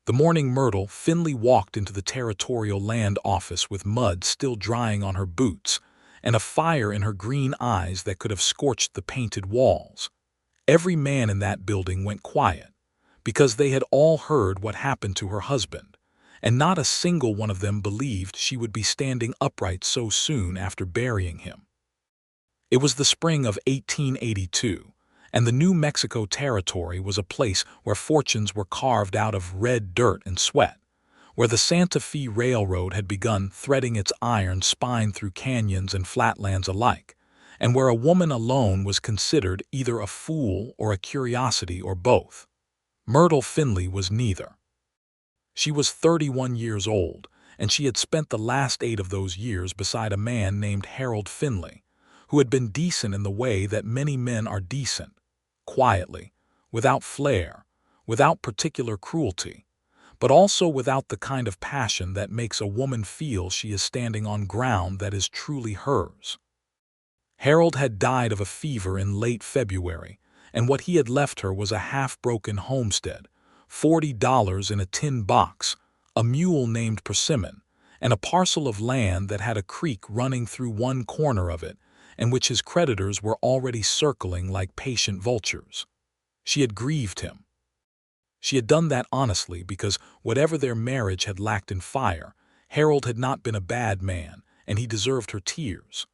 The morning Myrtle Finley walked into the territorial land office with mud still drying on her boots and a fire in her green eyes that could have scorched the painted walls. Every man in that building went quiet, because they had all heard what happened to her husband, and not a single one of them believed she would be standing upright so soon after burying him. It was the spring of 1882, and the New Mexico Territory was a place where fortunes were carved out of red dirt and sweat, where the Santa Fe Railroad had begun threading its iron spine through canyons and flatlands alike, and where a woman alone was considered either a fool or a curiosity or both. Myrtle Finley was neither. She was 31 years old, and she had spent the last 8 of those years beside a man named Harold Finley, who had been decent in the way that many men are decent, quietly, without flair, without particular cruelty, but also without the kind of passion that makes a woman feel she is standing on ground that is truly hers. Harold had died of a fever in late February, and what he had left her was a half-broken homestead, $40 in a tin box, a mule named Persimmon, and a parcel of land that had a creek running through one corner of it, and which his creditors were already circling like patient vultures. She had grieved him. She had done that honestly because whatever their marriage had lacked in fire, Harold had not been a bad man, and he deserved her tears.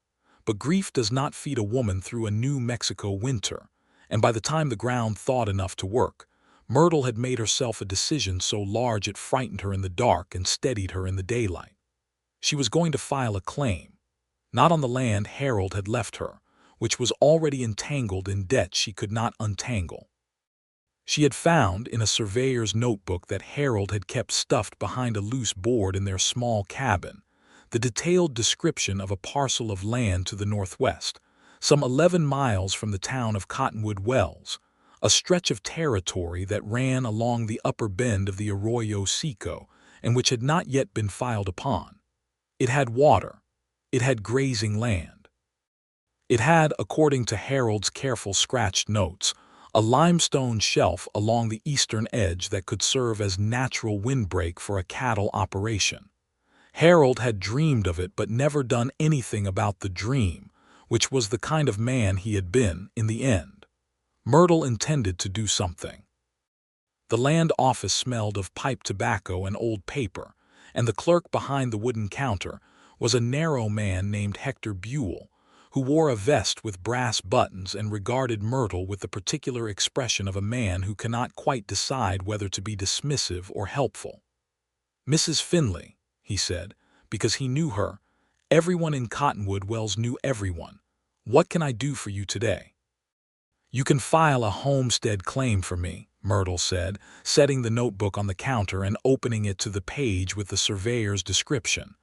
But grief does not feed a woman through a New Mexico winter, and by the time the ground thawed enough to work, Myrtle had made herself a decision so large it frightened her in the dark and steadied her in the daylight. She was going to file a claim, not on the land Harold had left her, which was already entangled in debt she could not untangle. She had found in a surveyor's notebook that Harold had kept stuffed behind a loose board in their small cabin the detailed description of a parcel of land to the northwest, some 11 miles from the town of Cottonwood Wells, a stretch of territory that ran along the upper bend of the Arroyo Seco and which had not yet been filed upon. It had water. It had grazing land. It had, according to Harold's careful scratched notes, a limestone shelf along the eastern edge that could serve as natural windbreak for a cattle operation. Harold had dreamed of it but never done anything about the dream, which was the kind of man he had been in the end. Myrtle intended to do something. The land office smelled of pipe tobacco and old paper, and the clerk behind the wooden counter was a narrow man named Hector Buell, who wore a vest with brass buttons and regarded Myrtle with the particular expression of a man who cannot quite decide whether to be dismissive or helpful. "Mrs. Finley," he said, because he knew her. Everyone in Cottonwood Wells knew everyone. "What can I do for you today?" "You can file a homestead claim for me," Myrtle said, setting the notebook on the counter and opening it to the page with the surveyor's description.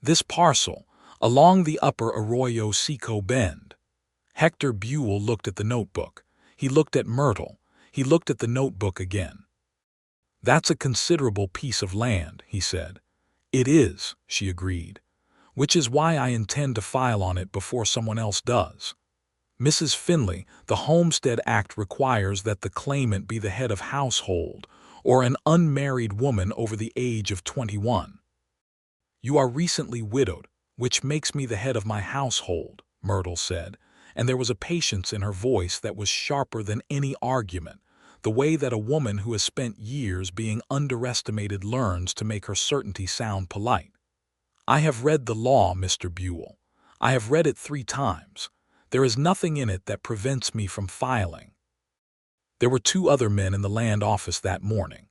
"This parcel, along the upper Arroyo Seco bend." Hector Buell looked at the notebook. He looked at Myrtle. He looked at the notebook again. "That's a considerable piece of land," he said. "It is," she agreed, "which is why I intend to file on it before someone else does. Mrs. Finley, the Homestead Act requires that the claimant be the head of household or an unmarried woman over the age of 21. You are recently widowed, which makes me the head of my household," Myrtle said, and there was a patience in her voice that was sharper than any argument, the way that a woman who has spent years being underestimated learns to make her certainty sound polite. "I have read the law, Mr. Buell. I have read it 3 times. There is nothing in it that prevents me from filing." There were 2 other men in the land office that morning.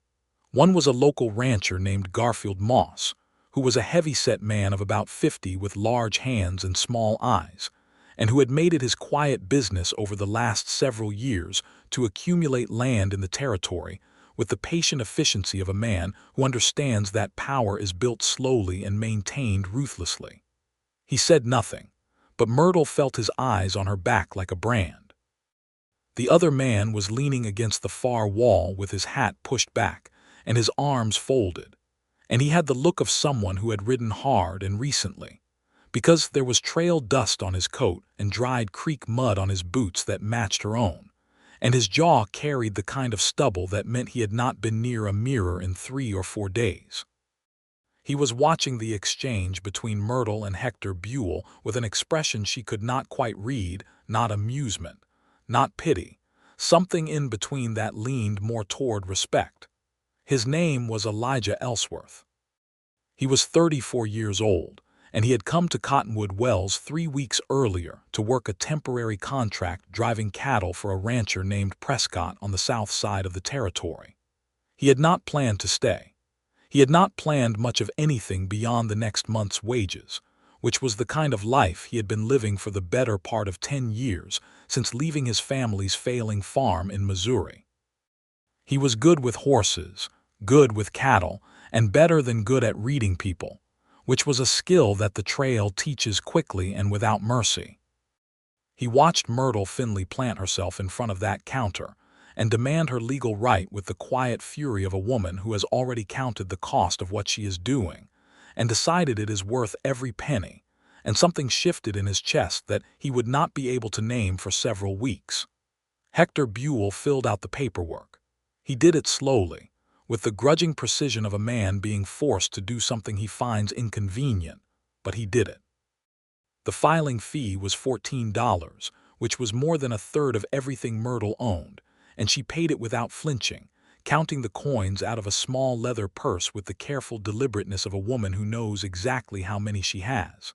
One was a local rancher named Garfield Moss, who was a heavy-set man of about 50 with large hands and small eyes, and who had made it his quiet business over the last several years to accumulate land in the territory with the patient efficiency of a man who understands that power is built slowly and maintained ruthlessly. He said nothing, but Myrtle felt his eyes on her back like a brand. The other man was leaning against the far wall with his hat pushed back and his arms folded, and he had the look of someone who had ridden hard and recently, because there was trail dust on his coat and dried creek mud on his boots that matched her own, and his jaw carried the kind of stubble that meant he had not been near a mirror in 3 or 4 days. He was watching the exchange between Myrtle and Hector Buell with an expression she could not quite read, not amusement, not pity, something in between that leaned more toward respect. His name was Elijah Ellsworth. He was 34 years old, and he had come to Cottonwood Wells 3 weeks earlier to work a temporary contract driving cattle for a rancher named Prescott on the south side of the territory. He had not planned to stay. He had not planned much of anything beyond the next month's wages, which was the kind of life he had been living for the better part of 10 years since leaving his family's failing farm in Missouri. He was good with horses, good with cattle, and better than good at reading people, which was a skill that the trail teaches quickly and without mercy. He watched Myrtle Finley plant herself in front of that counter and demand her legal right with the quiet fury of a woman who has already counted the cost of what she is doing and decided it is worth every penny, and something shifted in his chest that he would not be able to name for several weeks. Hector Buell filled out the paperwork. He did it slowly, with the grudging precision of a man being forced to do something he finds inconvenient, but he did it. The filing fee was $14, which was more than a third of everything Myrtle owned, and she paid it without flinching, counting the coins out of a small leather purse with the careful deliberateness of a woman who knows exactly how many she has.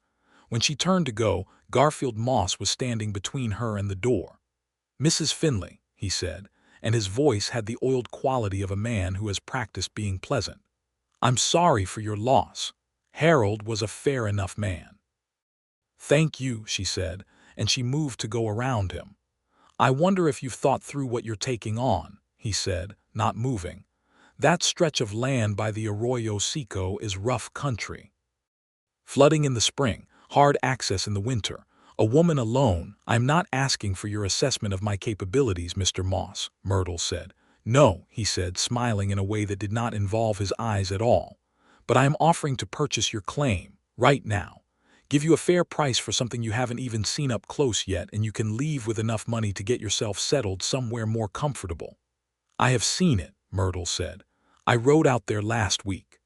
When she turned to go, Garfield Moss was standing between her and the door. "Mrs. Finley," he said, and his voice had the oiled quality of a man who has practiced being pleasant. "I'm sorry for your loss. Harold was a fair enough man." "Thank you," she said, and she moved to go around him. "I wonder if you've thought through what you're taking on," he said, not moving. "That stretch of land by the Arroyo Seco is rough country. Flooding in the spring, hard access in the winter. A woman alone. I'm not asking for your assessment of my capabilities, Mr. Moss," Myrtle said. "No," he said, smiling in a way that did not involve his eyes at all. "But I am offering to purchase your claim, right now. Give you a fair price for something you haven't even seen up close yet, and you can leave with enough money to get yourself settled somewhere more comfortable." "I have seen it," Myrtle said. "I rode out there last week.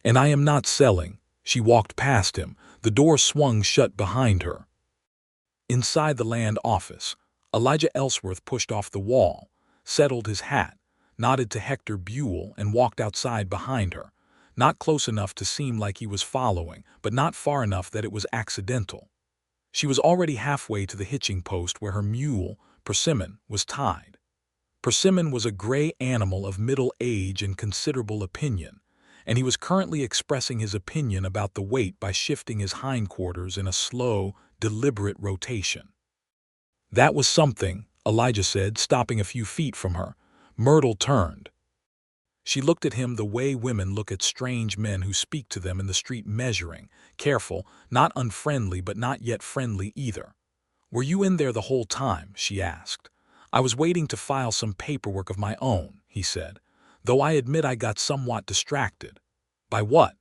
And I am not selling." She walked past him. The door swung shut behind her. Inside the land office, Elijah Ellsworth pushed off the wall, settled his hat, nodded to Hector Buell, and walked outside behind her. Not close enough to seem like he was following, but not far enough that it was accidental. She was already halfway to the hitching post where her mule, Persimmon, was tied. Persimmon was a gray animal of middle age and considerable opinion, and he was currently expressing his opinion about the weight by shifting his hindquarters in a slow, deliberate rotation. "That was something," Elijah said, stopping a few feet from her. Myrtle turned. She looked at him the way women look at strange men who speak to them in the street, measuring, careful, not unfriendly but not yet friendly either. "Were you in there the whole time?" she asked. "I was waiting to file some paperwork of my own," he said, "though I admit I got somewhat distracted." "By what?"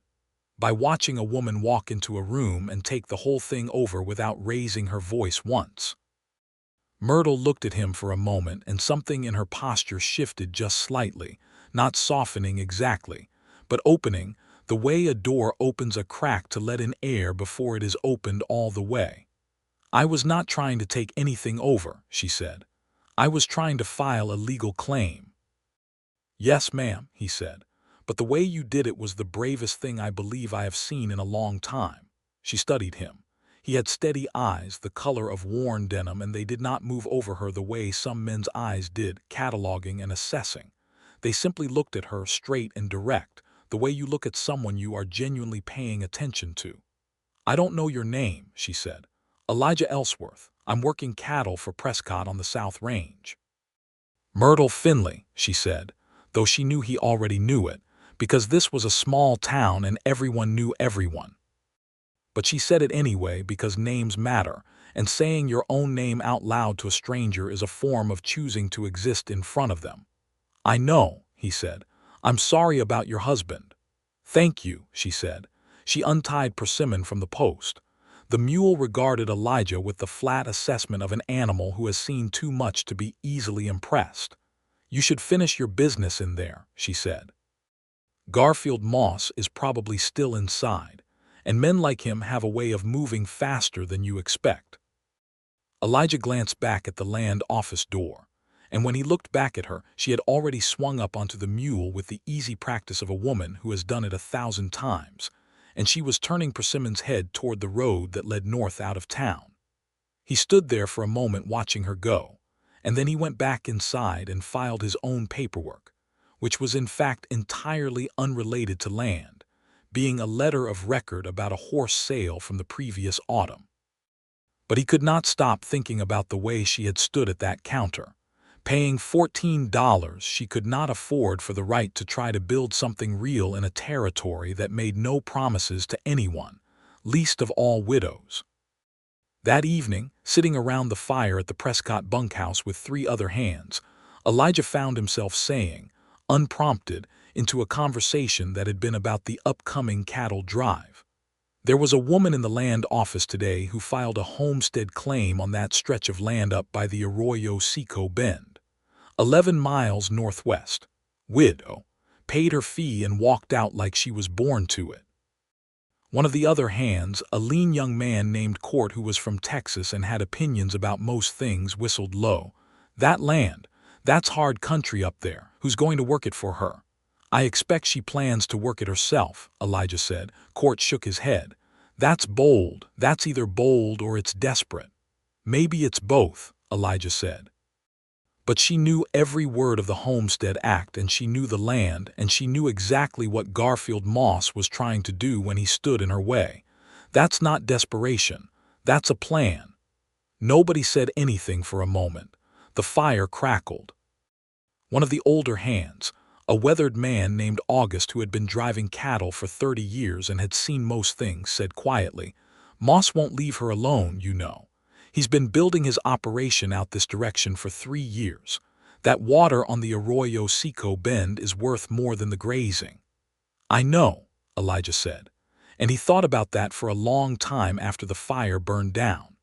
"By watching a woman walk into a room and take the whole thing over without raising her voice once." Myrtle looked at him for a moment, and something in her posture shifted just slightly, not softening exactly, but opening, the way a door opens a crack to let in air before it is opened all the way. "I was not trying to take anything over," she said. "I was trying to file a legal claim." "Yes, ma'am," he said, "but the way you did it was the bravest thing I believe I have seen in a long time." She studied him. He had steady eyes, the color of worn denim, and they did not move over her the way some men's eyes did, cataloging and assessing. They simply looked at her straight and direct, the way you look at someone you are genuinely paying attention to. "I don't know your name," she said. "Elijah Ellsworth. I'm working cattle for Prescott on the South Range." "Myrtle Finley," she said, though she knew he already knew it, because this was a small town and everyone knew everyone. But she said it anyway because names matter, and saying your own name out loud to a stranger is a form of choosing to exist in front of them. "I know," he said. "I'm sorry about your husband." "Thank you," she said. She untied Persimmon from the post. The mule regarded Elijah with the flat assessment of an animal who has seen too much to be easily impressed. "You should finish your business in there," she said. "Garfield Moss is probably still inside, and men like him have a way of moving faster than you expect." Elijah glanced back at the land office door, and when he looked back at her, she had already swung up onto the mule with the easy practice of a woman who has done it 1,000 times, and she was turning Persimmon's head toward the road that led north out of town. He stood there for a moment watching her go, and then he went back inside and filed his own paperwork, which was in fact entirely unrelated to land, being a letter of record about a horse sale from the previous autumn. But he could not stop thinking about the way she had stood at that counter, paying $14 she could not afford for the right to try to build something real in a territory that made no promises to anyone, least of all widows. That evening, sitting around the fire at the Prescott bunkhouse with 3 other hands, Elijah found himself saying, unprompted, into a conversation that had been about the upcoming cattle drive. There was a woman in the land office today who filed a homestead claim on that stretch of land up by the Arroyo Seco bend, 11 miles northwest. Widow, paid her fee and walked out like she was born to it. One of the other hands, a lean young man named Court who was from Texas and had opinions about most things, whistled low. "That land, that's hard country up there. Who's going to work it for her?" "I expect she plans to work it herself," Elijah said. Court shook his head. "That's bold. That's either bold or it's desperate." "Maybe it's both," Elijah said. But she knew every word of the Homestead Act, and she knew the land, and she knew exactly what Garfield Moss was trying to do when he stood in her way. That's not desperation. That's a plan. Nobody said anything for a moment. The fire crackled. One of the older hands, a weathered man named August who had been driving cattle for 30 years and had seen most things, said quietly, "Moss won't leave her alone, you know. He's been building his operation out this direction for 3 years. That water on the Arroyo Seco bend is worth more than the grazing." "I know," Elijah said, and he thought about that for a long time after the fire burned down.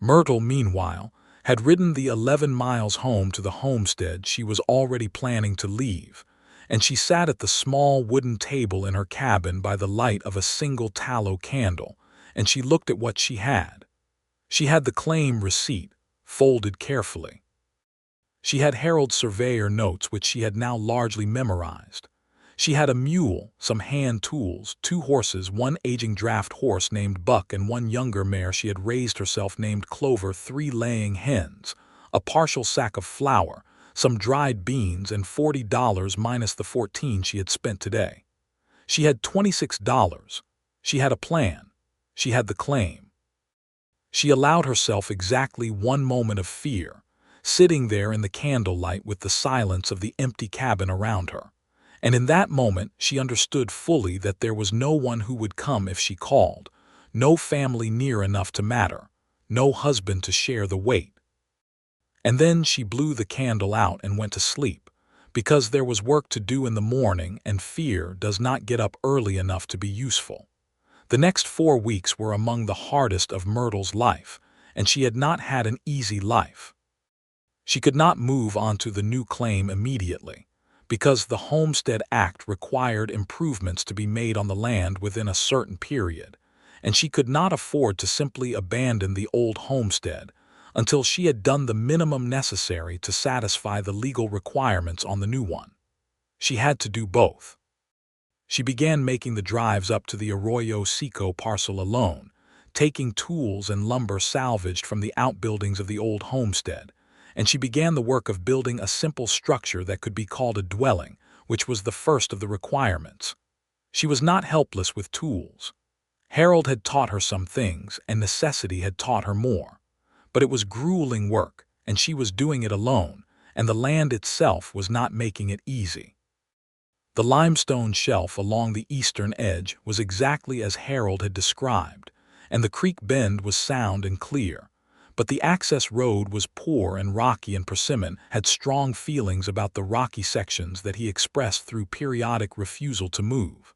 Myrtle, meanwhile, had ridden the 11 miles home to the homestead she was already planning to leave, and she sat at the small wooden table in her cabin by the light of a single tallow candle, and she looked at what she had. She had the claim receipt, folded carefully. She had Harold's surveyor notes, which she had now largely memorized. She had a mule, some hand tools, 2 horses, 1 aging draft horse named Buck and 1 younger mare she had raised herself named Clover, 3 laying hens, a partial sack of flour, some dried beans, and $40 minus the 14 she had spent today. She had $26. She had a plan. She had the claim. She allowed herself exactly 1 moment of fear, sitting there in the candlelight with the silence of the empty cabin around her. And in that moment she understood fully that there was no one who would come if she called, no family near enough to matter, no husband to share the weight. And then she blew the candle out and went to sleep, because there was work to do in the morning, and fear does not get up early enough to be useful. The next 4 weeks were among the hardest of Myrtle's life, and she had not had an easy life. She could not move on to the new claim immediately, because the Homestead Act required improvements to be made on the land within a certain period, and she could not afford to simply abandon the old homestead until she had done the minimum necessary to satisfy the legal requirements on the new one. She had to do both. She began making the drives up to the Arroyo Seco parcel alone, taking tools and lumber salvaged from the outbuildings of the old homestead, and she began the work of building a simple structure that could be called a dwelling, which was the first of the requirements. She was not helpless with tools. Harold had taught her some things, and necessity had taught her more. But it was grueling work, and she was doing it alone, and the land itself was not making it easy. The limestone shelf along the eastern edge was exactly as Harold had described, and the creek bend was sound and clear, but the access road was poor and rocky, and Persimmon had strong feelings about the rocky sections that he expressed through periodic refusal to move.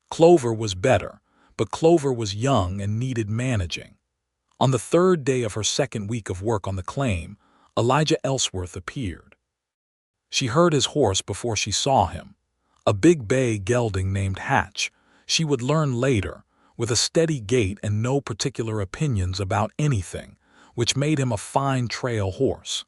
Clover was better, but Clover was young and needed managing. On the third day of her second week of work on the claim, Elijah Ellsworth appeared. She heard his horse before she saw him, a big bay gelding named Hatch. She would learn later, with a steady gait and no particular opinions about anything, which made him a fine trail horse.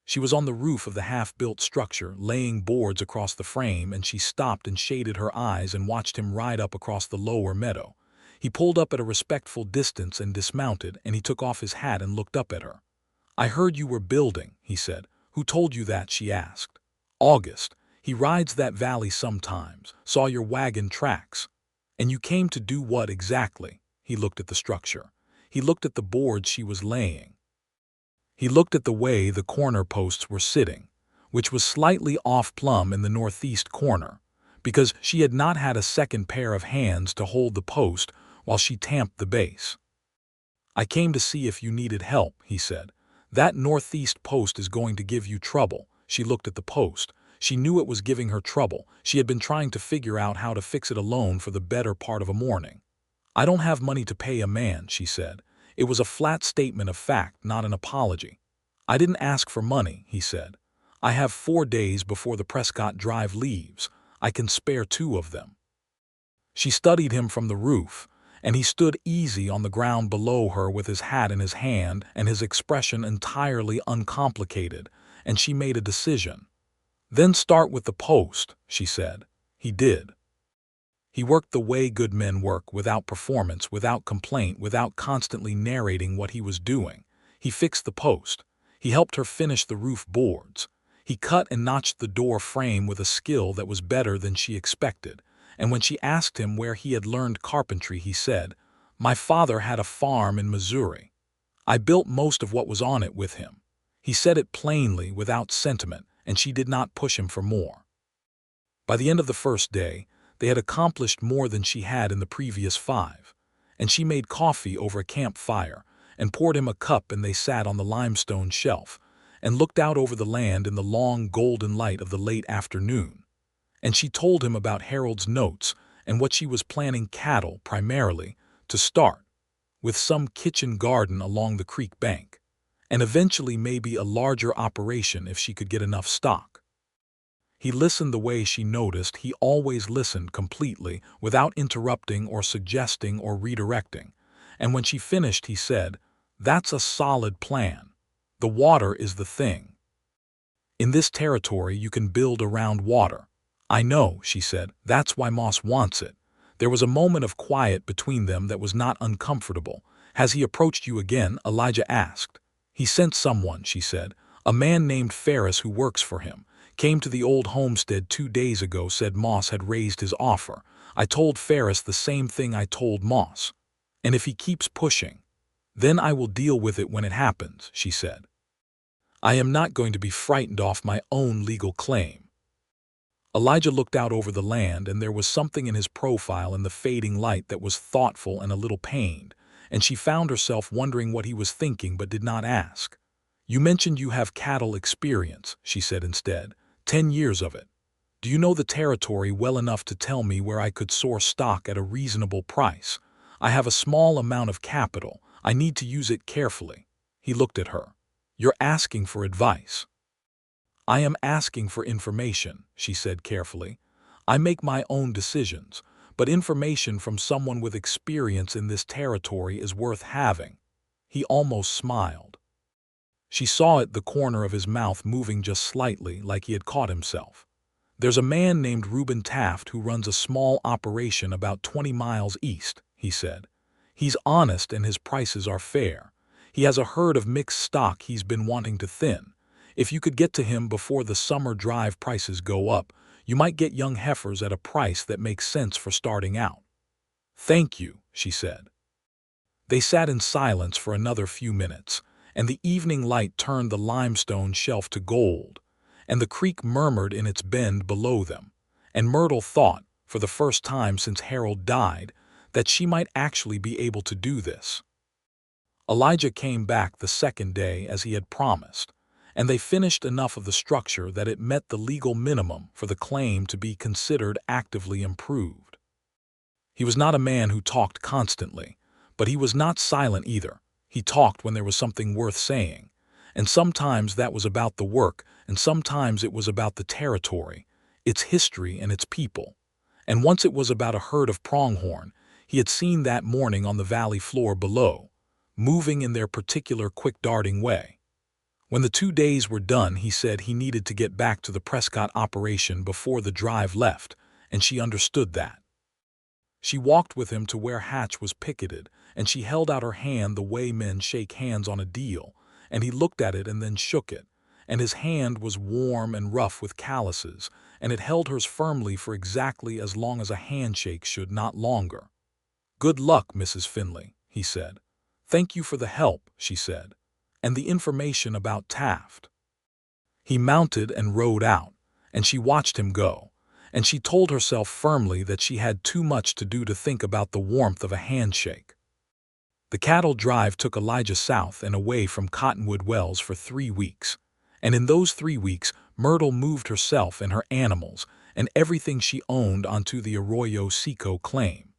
She was on the roof of the half-built structure, laying boards across the frame, and she stopped and shaded her eyes and watched him ride up across the lower meadow. He pulled up at a respectful distance and dismounted, and he took off his hat and looked up at her. "I heard you were building," he said. "Who told you that?" she asked. "August. He rides that valley sometimes. Saw your wagon tracks." "And you came to do what exactly?" He looked at the structure. He looked at the boards she was laying. He looked at the way the corner posts were sitting, which was slightly off plumb in the northeast corner, because she had not had a second pair of hands to hold the post while she tamped the base. "I came to see if you needed help," he said. "That northeast post is going to give you trouble." She looked at the post. She knew it was giving her trouble. She had been trying to figure out how to fix it alone for the better part of a morning. "I don't have money to pay a man," she said. It was a flat statement of fact, not an apology. "I didn't ask for money," he said. "I have 4 days before the Prescott Drive leaves. I can spare 2 of them." She studied him from the roof, and he stood easy on the ground below her with his hat in his hand and his expression entirely uncomplicated, and she made a decision. "Then start with the post," she said. He did. He worked the way good men work, without performance, without complaint, without constantly narrating what he was doing. He fixed the post. He helped her finish the roof boards. He cut and notched the door frame with a skill that was better than she expected, and when she asked him where he had learned carpentry, he said, "My father had a farm in Missouri. I built most of what was on it with him." He said it plainly, without sentiment, and she did not push him for more. By the end of the first day, they had accomplished more than she had in the previous 5, and she made coffee over a campfire and poured him a cup, and they sat on the limestone shelf and looked out over the land in the long golden light of the late afternoon. And she told him about Harold's notes and what she was planning, cattle primarily, to start, with some kitchen garden along the creek bank, and eventually maybe a larger operation if she could get enough stock. He listened the way she noticed he always listened, completely, without interrupting or suggesting or redirecting, and when she finished he said, "That's a solid plan. The water is the thing. In this territory you can build around water." "I know," she said. "That's why Moss wants it." There was a moment of quiet between them that was not uncomfortable. "Has he approached you again?" Elijah asked. "He sent someone," she said. "A man named Ferris who works for him. Came to the old homestead 2 days ago, said Moss had raised his offer. I told Ferris the same thing I told Moss. And if he keeps pushing, then I will deal with it when it happens," she said. "I am not going to be frightened off my own legal claim." Elijah looked out over the land, and there was something in his profile in the fading light that was thoughtful and a little pained, and she found herself wondering what he was thinking but did not ask. "You mentioned you have cattle experience," she said instead. 10 years of it. "Do you know the territory well enough to tell me where I could source stock at a reasonable price? I have a small amount of capital. I need to use it carefully." He looked at her. "You're asking for advice." "I am asking for information," she said carefully. "I make my own decisions, but information from someone with experience in this territory is worth having." He almost smiled. She saw it, the corner of his mouth moving just slightly, like he had caught himself. "There's a man named Reuben Taft who runs a small operation about 20 miles east," he said. "He's honest and his prices are fair. He has a herd of mixed stock he's been wanting to thin. If you could get to him before the summer drive prices go up, you might get young heifers at a price that makes sense for starting out." "Thank you," she said. They sat in silence for another few minutes, and the evening light turned the limestone shelf to gold, and the creek murmured in its bend below them, and Myrtle thought, for the first time since Harold died, that she might actually be able to do this. Elijah came back the second day as he had promised, and they finished enough of the structure that it met the legal minimum for the claim to be considered actively improved. He was not a man who talked constantly, but he was not silent either. He talked when there was something worth saying, and sometimes that was about the work, and sometimes it was about the territory, its history and its people. And once it was about a herd of pronghorn he had seen that morning on the valley floor below, moving in their particular quick darting way. When the 2 days were done, he said he needed to get back to the Prescott operation before the drive left, and she understood that. She walked with him to where Hatch was picketed, and she held out her hand the way men shake hands on a deal, and he looked at it and then shook it, and his hand was warm and rough with calluses, and it held hers firmly for exactly as long as a handshake should, not longer. "Good luck, Mrs. Finley," he said. "Thank you for the help," she said, "and the information about Taft." He mounted and rode out, and she watched him go, and she told herself firmly that she had too much to do to think about the warmth of a handshake. The cattle drive took Elijah south and away from Cottonwood Wells for 3 weeks, and in those 3 weeks Myrtle moved herself and her animals and everything she owned onto the Arroyo Seco claim,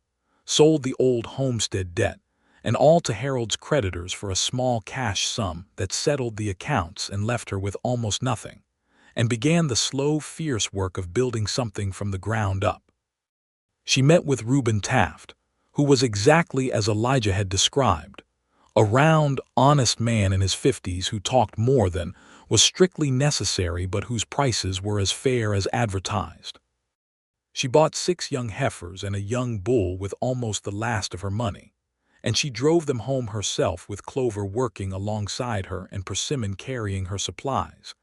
sold the old homestead debt, and all to Harold's creditors for a small cash sum that settled the accounts and left her with almost nothing, and began the slow, fierce work of building something from the ground up. She met with Reuben Taft, who was exactly as Elijah had described, a round, honest man in his 50s who talked more than was strictly necessary but whose prices were as fair as advertised. She bought 6 young heifers and a young bull with almost the last of her money, and she drove them home herself with Clover working alongside her and Persimmon carrying her supplies,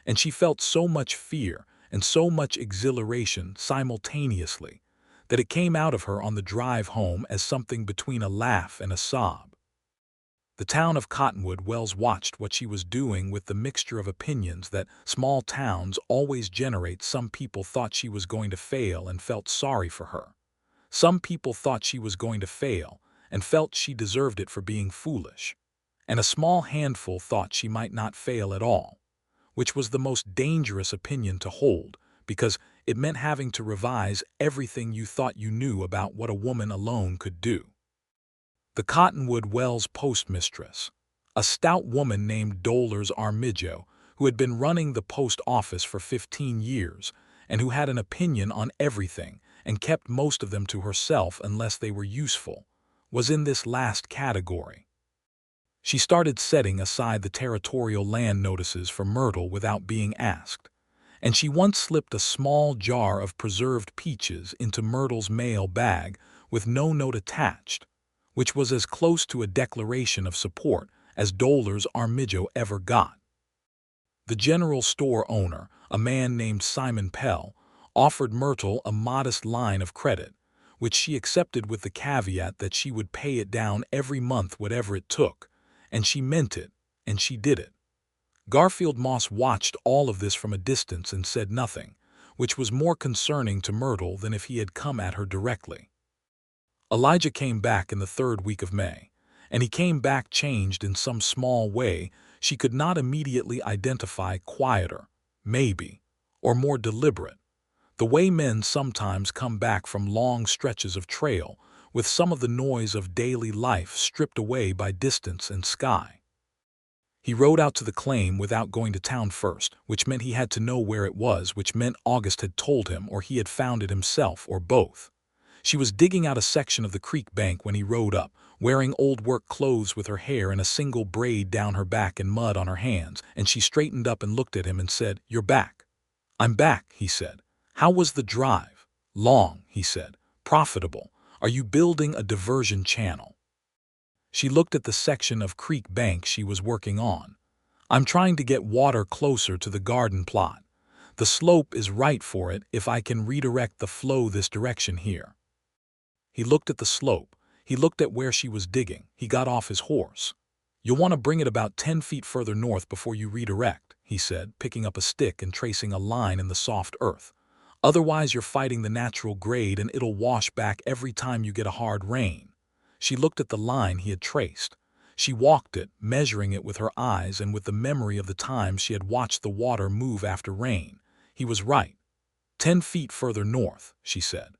and she felt so much fear and so much exhilaration simultaneously that it came out of her on the drive home as something between a laugh and a sob. The town of Cottonwood Wells watched what she was doing with the mixture of opinions that small towns always generate. Some people thought she was going to fail and felt sorry for her. Some people thought she was going to fail and felt she deserved it for being foolish. And a small handful thought she might not fail at all, which was the most dangerous opinion to hold, because it meant having to revise everything you thought you knew about what a woman alone could do. The Cottonwood Wells postmistress, a stout woman named Dolores Armijo, who had been running the post office for 15 years and who had an opinion on everything and kept most of them to herself unless they were useful, was in this last category. She started setting aside the territorial land notices for Myrtle without being asked, and she once slipped a small jar of preserved peaches into Myrtle's mail bag with no note attached, which was as close to a declaration of support as Dolores Armijo ever got. The general store owner, a man named Simon Pell, offered Myrtle a modest line of credit, which she accepted with the caveat that she would pay it down every month whatever it took, and she meant it, and she did it. Garfield Moss watched all of this from a distance and said nothing, which was more concerning to Myrtle than if he had come at her directly. Elijah came back in the 3rd week of May, and he came back changed in some small way she could not immediately identify, quieter, maybe, or more deliberate, the way men sometimes come back from long stretches of trail with some of the noise of daily life stripped away by distance and sky. He rode out to the claim without going to town first, which meant he had to know where it was, which meant August had told him or he had found it himself, or both. She was digging out a section of the creek bank when he rode up, wearing old work clothes with her hair in a single braid down her back and mud on her hands, and she straightened up and looked at him and said, "You're back." "I'm back," he said. "How was the drive?" "Long," he said. "Profitable. Are you building a diversion channel?" She looked at the section of creek bank she was working on. "I'm trying to get water closer to the garden plot. The slope is right for it if I can redirect the flow this direction here." He looked at the slope. He looked at where she was digging. He got off his horse. "You'll want to bring it about 10 feet further north before you redirect," he said, picking up a stick and tracing a line in the soft earth. "Otherwise you're fighting the natural grade and it'll wash back every time you get a hard rain." She looked at the line he had traced. She walked it, measuring it with her eyes and with the memory of the times she had watched the water move after rain. He was right. 10 feet further north, she said.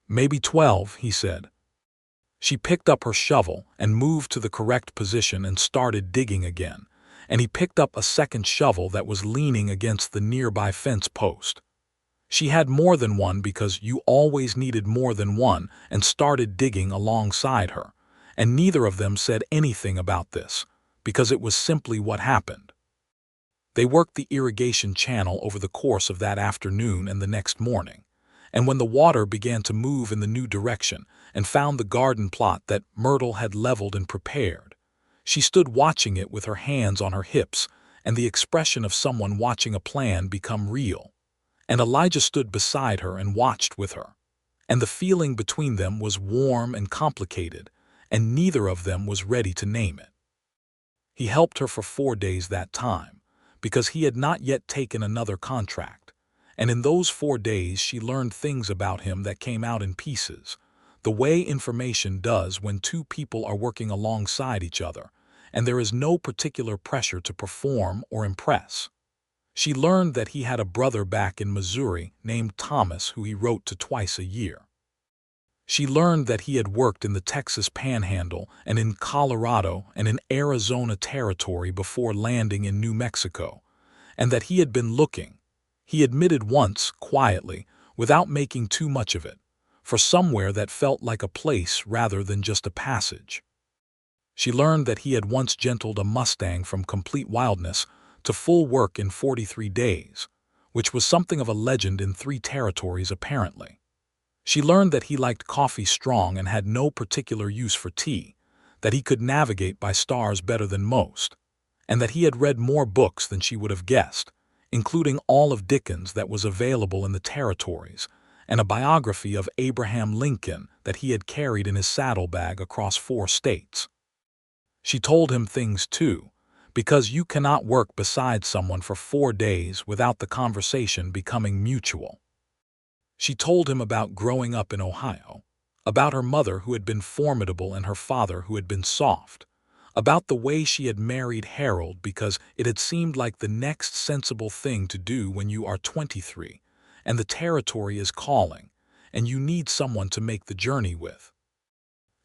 "Maybe 12, he said. She picked up her shovel and moved to the correct position and started digging again, and he picked up a second shovel that was leaning against the nearby fence post. She had more than one because you always needed more than one, and started digging alongside her, and neither of them said anything about this, because it was simply what happened. They worked the irrigation channel over the course of that afternoon and the next morning, and when the water began to move in the new direction and found the garden plot that Myrtle had leveled and prepared, she stood watching it with her hands on her hips and the expression of someone watching a plan become real. And Elijah stood beside her and watched with her, and the feeling between them was warm and complicated, and neither of them was ready to name it. He helped her for 4 days that time, because he had not yet taken another contract, and in those 4 days she learned things about him that came out in pieces, the way information does when two people are working alongside each other, and there is no particular pressure to perform or impress. She learned that he had a brother back in Missouri named Thomas who he wrote to twice a year. She learned that he had worked in the Texas Panhandle and in Colorado and in Arizona territory before landing in New Mexico, and that he had been looking, he admitted once, quietly, without making too much of it, for somewhere that felt like a place rather than just a passage. She learned that he had once gentled a Mustang from complete wildness to full work in 43 days, which was something of a legend in 3 territories apparently. She learned that he liked coffee strong and had no particular use for tea, that he could navigate by stars better than most, and that he had read more books than she would have guessed, including all of Dickens that was available in the territories, and a biography of Abraham Lincoln that he had carried in his saddlebag across 4 states. She told him things too, because you cannot work beside someone for 4 days without the conversation becoming mutual. She told him about growing up in Ohio, about her mother who had been formidable and her father who had been soft, about the way she had married Harold because it had seemed like the next sensible thing to do when you are 23, and the territory is calling, and you need someone to make the journey with.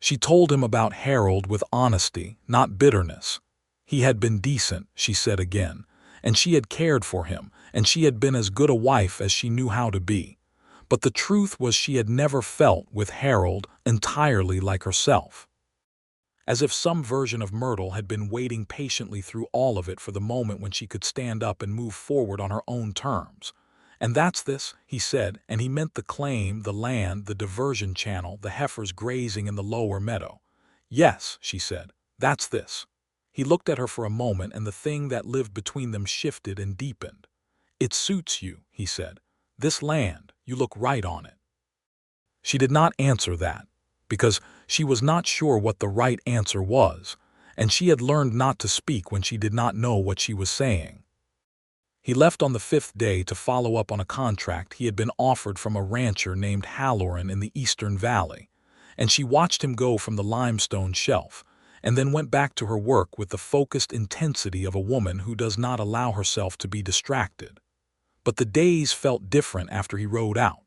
She told him about Harold with honesty, not bitterness. He had been decent, she said again, and she had cared for him, and she had been as good a wife as she knew how to be. But the truth was she had never felt with Harold entirely like herself. As if some version of Myrtle had been waiting patiently through all of it for the moment when she could stand up and move forward on her own terms. And that's this, he said, and he meant the claim, the land, the diversion channel, the heifers grazing in the lower meadow. Yes, she said, that's this. He looked at her for a moment and the thing that lived between them shifted and deepened. It suits you, he said. This land, you look right on it. She did not answer that, because she was not sure what the right answer was, and she had learned not to speak when she did not know what she was saying. He left on the 5th day to follow up on a contract he had been offered from a rancher named Halloran in the Eastern Valley, and she watched him go from the limestone shelf, and then went back to her work with the focused intensity of a woman who does not allow herself to be distracted. But the days felt different after he rode out.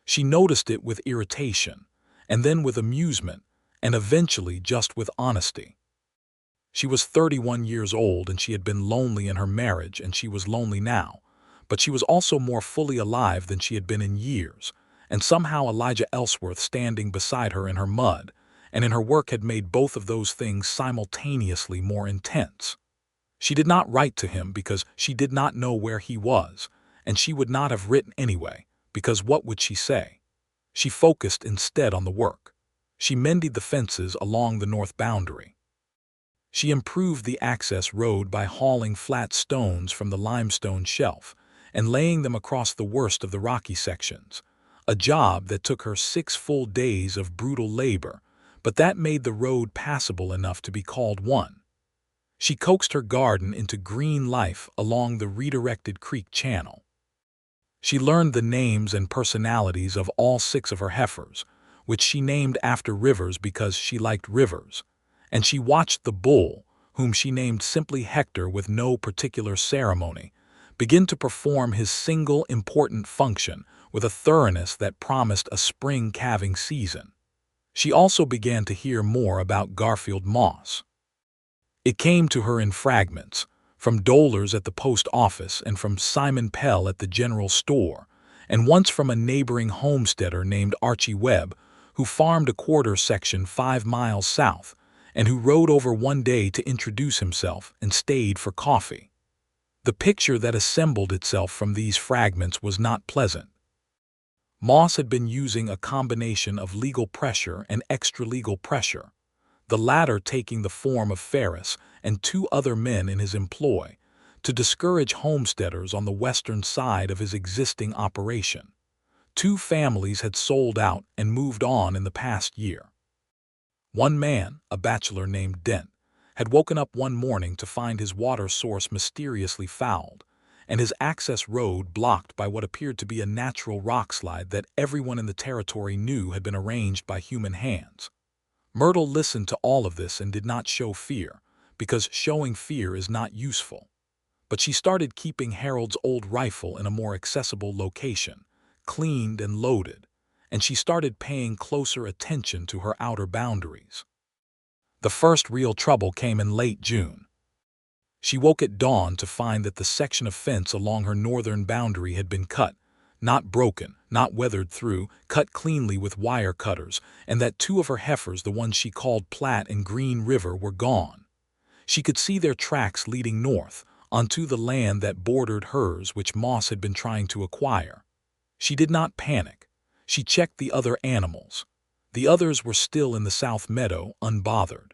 She noticed it with irritation, and then with amusement, and eventually just with honesty. She was 31 years old and she had been lonely in her marriage, and she was lonely now, but she was also more fully alive than she had been in years, and somehow Elijah Ellsworth standing beside her in her mud and in her work had made both of those things simultaneously more intense. She did not write to him because she did not know where he was, and she would not have written anyway, because what would she say? She focused instead on the work. She mended the fences along the north boundary. She improved the access road by hauling flat stones from the limestone shelf and laying them across the worst of the rocky sections, a job that took her 6 full days of brutal labor, but that made the road passable enough to be called one. She coaxed her garden into green life along the redirected creek channel. She learned the names and personalities of all 6 of her heifers, which she named after rivers because she liked rivers, and she watched the bull, whom she named simply Hector with no particular ceremony, begin to perform his single important function, with a thoroughness that promised a spring calving season. She also began to hear more about Garfield Moss. It came to her in fragments, from dolers at the post office and from Simon Pell at the general store, and once from a neighboring homesteader named Archie Webb, who farmed a quarter section 5 miles south, and who rode over one day to introduce himself and stayed for coffee. The picture that assembled itself from these fragments was not pleasant. Moss had been using a combination of legal pressure and extra-legal pressure, the latter taking the form of Ferris and 2 other men in his employ, to discourage homesteaders on the western side of his existing operation. 2 families had sold out and moved on in the past year. One man, a bachelor named Dent, had woken up one morning to find his water source mysteriously fouled, and his access road blocked by what appeared to be a natural rockslide that everyone in the territory knew had been arranged by human hands. Myrtle listened to all of this and did not show fear, because showing fear is not useful. But she started keeping Harold's old rifle in a more accessible location, cleaned and loaded, and she started paying closer attention to her outer boundaries. The first real trouble came in late June. She woke at dawn to find that the section of fence along her northern boundary had been cut, not broken, not weathered through, cut cleanly with wire cutters, and that 2 of her heifers, the ones she called Platte and Green River, were gone. She could see their tracks leading north, onto the land that bordered hers which Moss had been trying to acquire. She did not panic. She checked the other animals. The others were still in the south meadow, unbothered.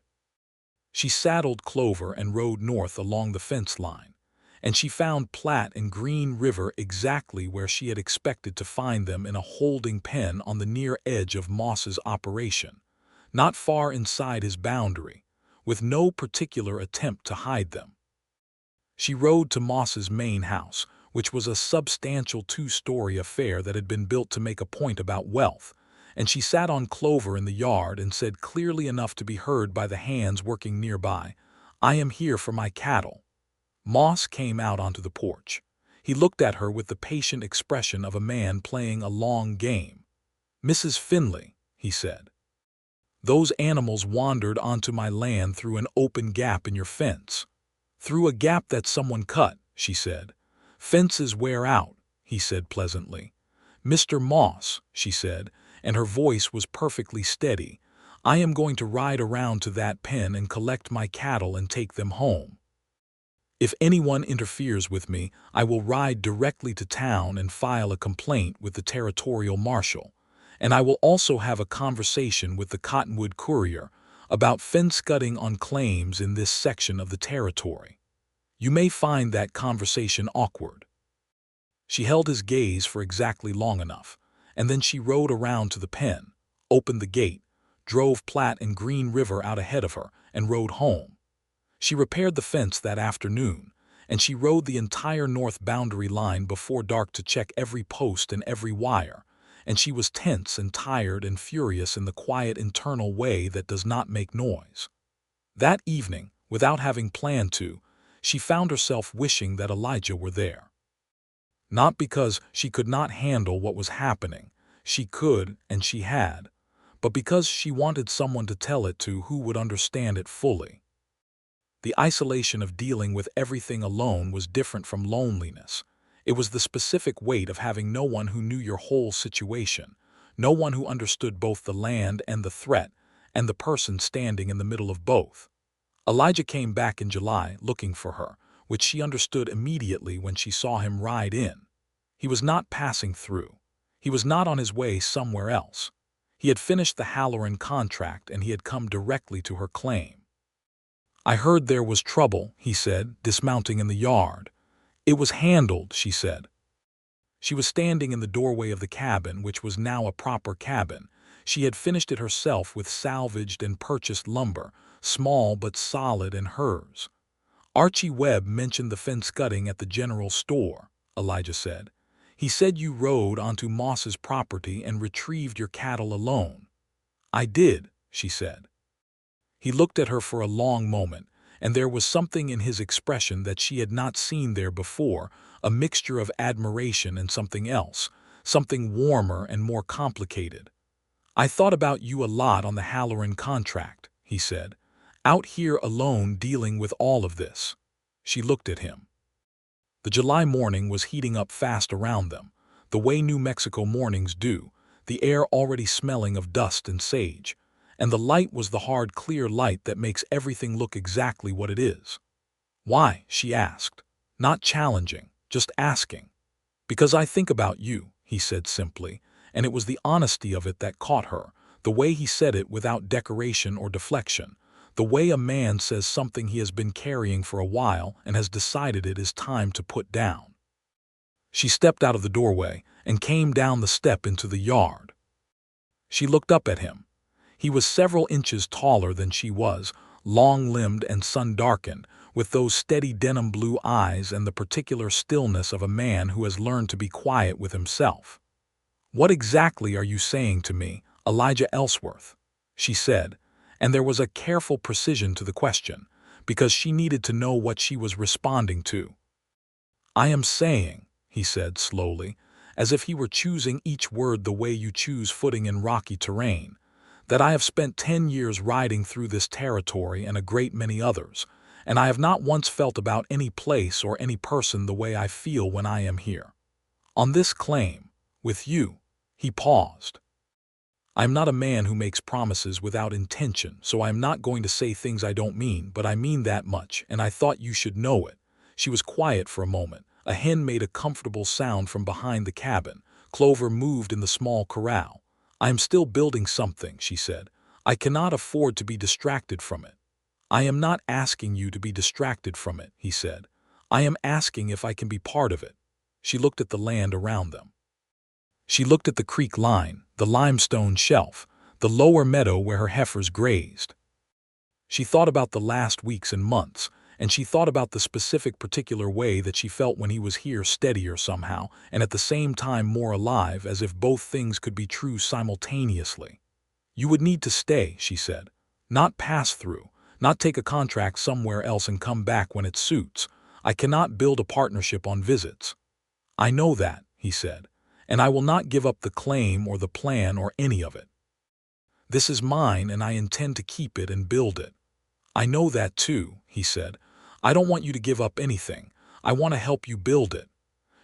She saddled Clover and rode north along the fence line, and she found Platte and Green River exactly where she had expected to find them, in a holding pen on the near edge of Moss's operation, not far inside his boundary, with no particular attempt to hide them. She rode to Moss's main house, which was a substantial 2-story affair that had been built to make a point about wealth, and she sat on Clover in the yard and said clearly enough to be heard by the hands working nearby, "I am here for my cattle." Moss came out onto the porch. He looked at her with the patient expression of a man playing a long game. "Mrs. Finley," he said, "those animals wandered onto my land through an open gap in your fence." "Through a gap that someone cut," she said. "Fences wear out," he said pleasantly. "Mr. Moss," she said, and her voice was perfectly steady, "I am going to ride around to that pen and collect my cattle and take them home. If anyone interferes with me, I will ride directly to town and file a complaint with the territorial marshal, and I will also have a conversation with the Cottonwood Courier about fence cutting on claims in this section of the territory. You may find that conversation awkward." She held his gaze for exactly long enough, and then she rode around to the pen, opened the gate, drove Platte and Green River out ahead of her, and rode home. She repaired the fence that afternoon, and she rode the entire north boundary line before dark to check every post and every wire, and she was tense and tired and furious in the quiet internal way that does not make noise. That evening, without having planned to, she found herself wishing that Elijah were there. Not because she could not handle what was happening, she could and she had, but because she wanted someone to tell it to who would understand it fully. The isolation of dealing with everything alone was different from loneliness. It was the specific weight of having no one who knew your whole situation, no one who understood both the land and the threat, and the person standing in the middle of both. Elijah came back in July looking for her, which she understood immediately when she saw him ride in. He was not passing through. He was not on his way somewhere else. He had finished the Halloran contract and he had come directly to her claim. "I heard there was trouble," he said, dismounting in the yard. "It was handled," she said. She was standing in the doorway of the cabin, which was now a proper cabin. She had finished it herself with salvaged and purchased lumber, small but solid and hers. "Archie Webb mentioned the fence cutting at the general store," Elijah said. "He said you rode onto Moss's property and retrieved your cattle alone." "I did," she said. He looked at her for a long moment, and there was something in his expression that she had not seen there before, a mixture of admiration and something else, something warmer and more complicated. "I thought about you a lot on the Halloran contract," he said. "Out here alone dealing with all of this." She looked at him. The July morning was heating up fast around them, the way New Mexico mornings do, the air already smelling of dust and sage, and the light was the hard, clear light that makes everything look exactly what it is. "Why?" she asked, not challenging, just asking. "Because I think about you," he said simply, and it was the honesty of it that caught her, the way he said it without decoration or deflection, the way a man says something he has been carrying for a while and has decided it is time to put down. She stepped out of the doorway and came down the step into the yard. She looked up at him. He was several inches taller than she was, long-limbed and sun-darkened, with those steady denim blue eyes and the particular stillness of a man who has learned to be quiet with himself. "What exactly are you saying to me, Elijah Ellsworth?" she said, and there was a careful precision to the question, because she needed to know what she was responding to. "I am saying," he said slowly, as if he were choosing each word the way you choose footing in rocky terrain, "that I have spent 10 years riding through this territory and a great many others, and I have not once felt about any place or any person the way I feel when I am here. On this claim, with you." He paused. "I am not a man who makes promises without intention, so I am not going to say things I don't mean, but I mean that much, and I thought you should know it." She was quiet for a moment. A hen made a comfortable sound from behind the cabin. Clover moved in the small corral. "I am still building something," she said. "I cannot afford to be distracted from it." "I am not asking you to be distracted from it," he said. "I am asking if I can be part of it." She looked at the land around them. She looked at the creek line, the limestone shelf, the lower meadow where her heifers grazed. She thought about the last weeks and months, and she thought about the specific particular way that she felt when he was here, steadier somehow, and at the same time more alive, as if both things could be true simultaneously. "You would need to stay," she said. "Not pass through, not take a contract somewhere else and come back when it suits. I cannot build a partnership on visits." "I know that," he said, "and I will not give up the claim or the plan or any of it. This is mine and I intend to keep it and build it." "I know that too," he said. "I don't want you to give up anything. I want to help you build it."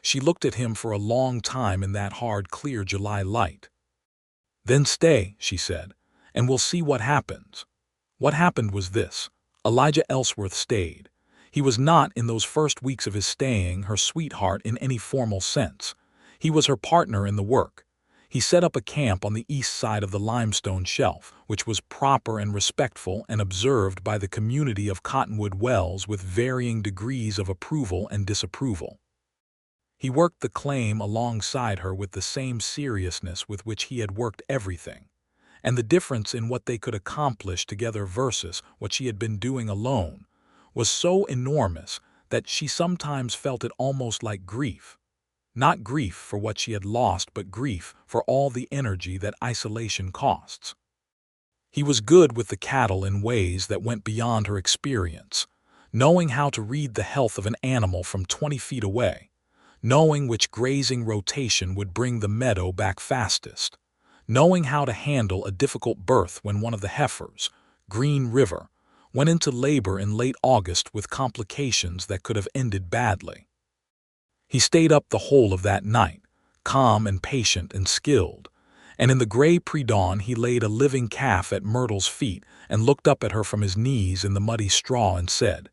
She looked at him for a long time in that hard, clear July light. "Then stay," she said, "and we'll see what happens." What happened was this. Elijah Ellsworth stayed. He was not, in those first weeks of his staying, her sweetheart in any formal sense. He was her partner in the work. He set up a camp on the east side of the limestone shelf, which was proper and respectful and observed by the community of Cottonwood Wells with varying degrees of approval and disapproval. He worked the claim alongside her with the same seriousness with which he had worked everything, and the difference in what they could accomplish together versus what she had been doing alone was so enormous that she sometimes felt it almost like grief. Not grief for what she had lost, but grief for all the energy that isolation costs. He was good with the cattle in ways that went beyond her experience, knowing how to read the health of an animal from 20 feet away, knowing which grazing rotation would bring the meadow back fastest, knowing how to handle a difficult birth when one of the heifers, Green River, went into labor in late August with complications that could have ended badly. He stayed up the whole of that night, calm and patient and skilled, and in the gray pre-dawn he laid a living calf at Myrtle's feet and looked up at her from his knees in the muddy straw and said,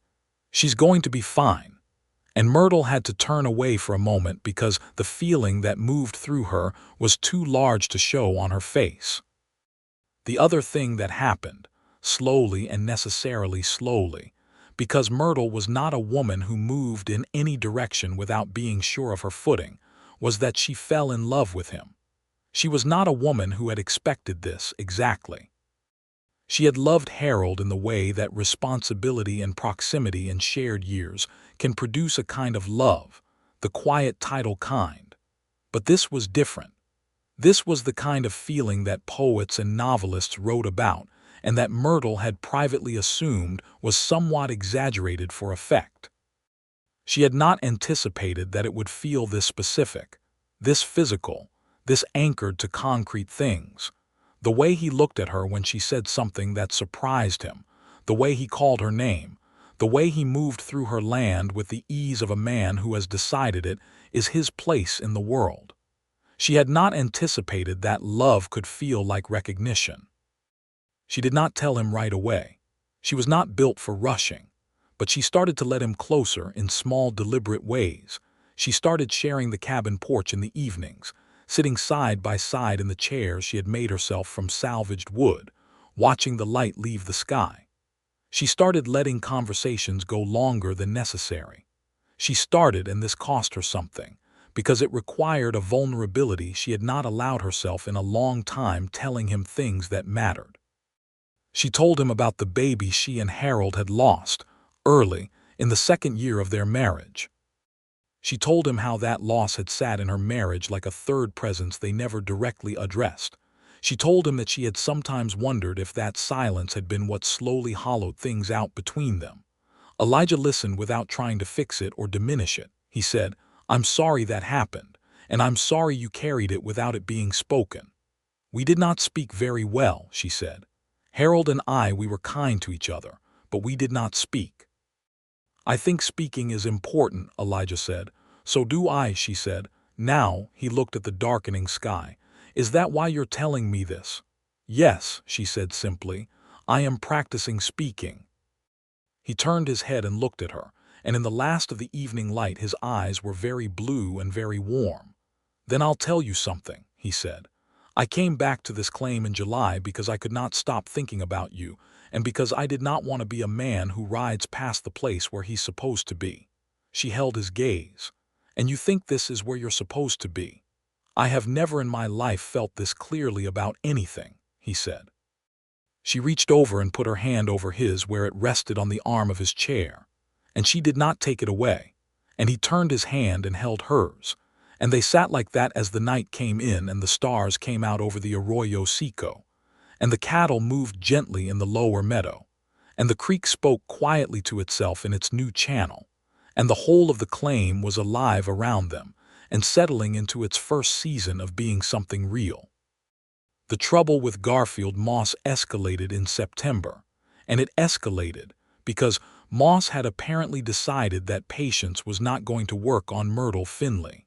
"She's going to be fine." And Myrtle had to turn away for a moment because the feeling that moved through her was too large to show on her face. The other thing that happened, slowly and necessarily slowly, because Myrtle was not a woman who moved in any direction without being sure of her footing, was that she fell in love with him. She was not a woman who had expected this exactly. She had loved Harold in the way that responsibility and proximity and shared years can produce a kind of love, the quiet tidal kind. But this was different. This was the kind of feeling that poets and novelists wrote about, and that Myrtle had privately assumed was somewhat exaggerated for effect. She had not anticipated that it would feel this specific, this physical, This anchored to concrete things. The way he looked at her when she said something that surprised him, the way he called her name, the way he moved through her land with the ease of a man who has decided it is his place in the world. She had not anticipated that love could feel like recognition. She did not tell him right away. She was not built for rushing, but she started to let him closer in small, deliberate ways. She started sharing the cabin porch in the evenings, sitting side by side in the chairs she had made herself from salvaged wood, watching the light leave the sky. She started letting conversations go longer than necessary. She started, and this cost her something, because it required a vulnerability she had not allowed herself in a long time, telling him things that mattered. She told him about the baby she and Harold had lost, early, in the second year of their marriage. She told him how that loss had sat in her marriage like a third presence they never directly addressed. She told him that she had sometimes wondered if that silence had been what slowly hollowed things out between them. Elijah listened without trying to fix it or diminish it. He said, "I'm sorry that happened, and I'm sorry you carried it without it being spoken." "We did not speak very well," she said. "Harold and we were kind to each other, but we did not speak." "I think speaking is important," Elijah said. "So do I," she said. Now he looked at the darkening sky. "Is that why you're telling me this?" "Yes," she said simply. "I am practicing speaking." He turned his head and looked at her, and in the last of the evening light his eyes were very blue and very warm. "Then I'll tell you something," he said. "I came back to this claim in July because I could not stop thinking about you, and because I did not want to be a man who rides past the place where he's supposed to be." She held his gaze. "And you think this is where you're supposed to be?" "I have never in my life felt this clearly about anything," he said. She reached over and put her hand over his where it rested on the arm of his chair, and she did not take it away, and he turned his hand and held hers, and they sat like that as the night came in and the stars came out over the Arroyo Seco, and the cattle moved gently in the lower meadow, and the creek spoke quietly to itself in its new channel, and the whole of the claim was alive around them and settling into its first season of being something real. The trouble with Garfield Moss escalated in September, and it escalated because Moss had apparently decided that patience was not going to work on Myrtle Finley.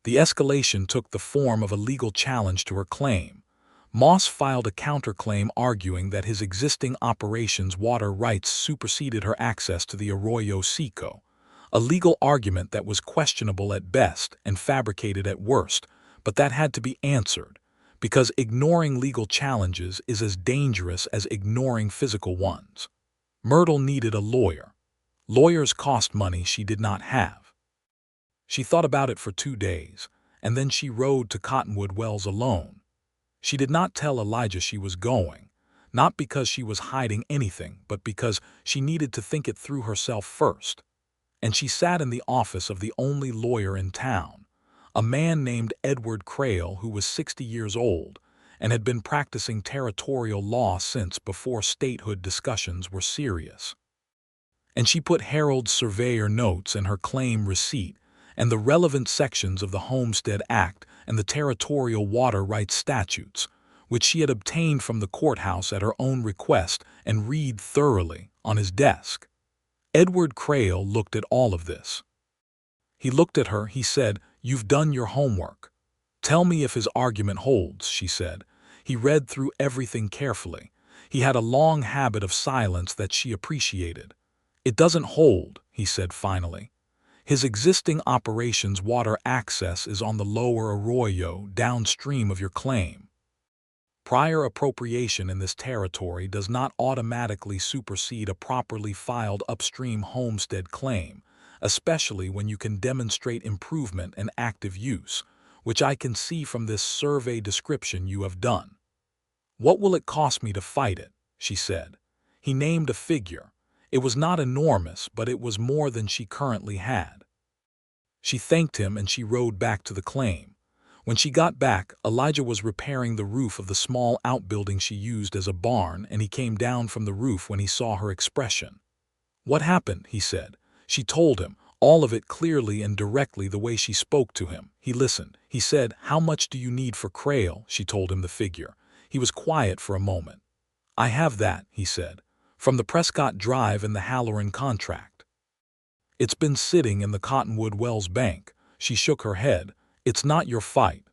The escalation took the form of a legal challenge to her claim. Moss filed a counterclaim arguing that his existing operations' water rights superseded her access to the Arroyo Seco, a legal argument that was questionable at best and fabricated at worst, but that had to be answered, because ignoring legal challenges is as dangerous as ignoring physical ones. Myrtle needed a lawyer. Lawyers cost money she did not have. She thought about it for 2 days, and then she rode to Cottonwood Wells alone. She did not tell Elijah she was going, not because she was hiding anything, but because she needed to think it through herself first. And she sat in the office of the only lawyer in town, a man named Edward Crail, who was 60 years old and had been practicing territorial law since before statehood discussions were serious. And she put Harold's surveyor notes and her claim receipt and the relevant sections of the Homestead Act and the territorial water rights statutes, which she had obtained from the courthouse at her own request, and read thoroughly on his desk. Edward Crail looked at all of this. He looked at her. He said, "You've done your homework." "Tell me if his argument holds," she said. He read through everything carefully. He had a long habit of silence that she appreciated. "It doesn't hold," he said finally. "His existing operations water access is on the lower arroyo downstream of your claim. Prior appropriation in this territory does not automatically supersede a properly filed upstream homestead claim, especially when you can demonstrate improvement and active use, which I can see from this survey description you have done." "What will it cost me to fight it?" she said. He named a figure. It was not enormous, but it was more than she currently had. She thanked him and she rode back to the claim. When she got back, Elijah was repairing the roof of the small outbuilding she used as a barn, and he came down from the roof when he saw her expression. "What happened?" he said. She told him, All of it clearly and directly the way she spoke to him. He listened. He said, "How much do you need for Crail?" She told him the figure. He was quiet for a moment. "I have that," he said, "from the Prescott Drive and the Halloran contract. It's been sitting in the Cottonwood Wells Bank." She shook her head. "It's not your fight."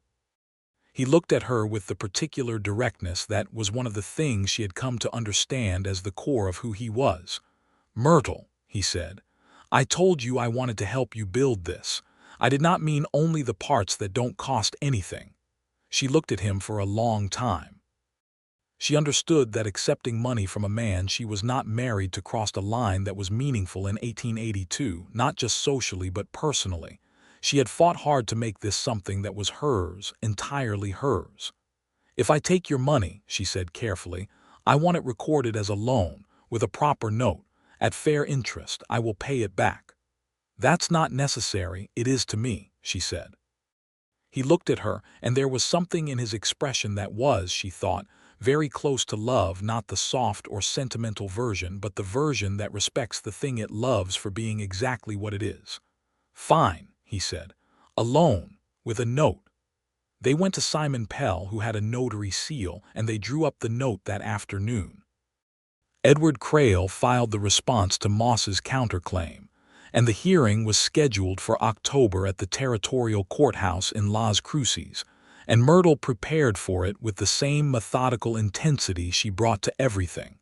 He looked at her with the particular directness that was one of the things she had come to understand as the core of who he was. "Myrtle," he said, "I told you I wanted to help you build this. I did not mean only the parts that don't cost anything." She looked at him for a long time. She understood that accepting money from a man she was not married to crossed a line that was meaningful in 1882, not just socially but personally. She had fought hard to make this something that was hers, entirely hers. "If I take your money," she said carefully, "I want it recorded as a loan, with a proper note. At fair interest, I will pay it back." "That's not necessary, it is to me," she said. He looked at her, and there was something in his expression that was, she thought, very close to love, not the soft or sentimental version, but the version that respects the thing it loves for being exactly what it is. "Fine," he said. "A loan, with a note." They went to Simon Pell, who had a notary seal, and they drew up the note that afternoon. Edward Crail filed the response to Moss's counterclaim, and the hearing was scheduled for October at the Territorial Courthouse in Las Cruces, and Myrtle prepared for it with the same methodical intensity she brought to everything.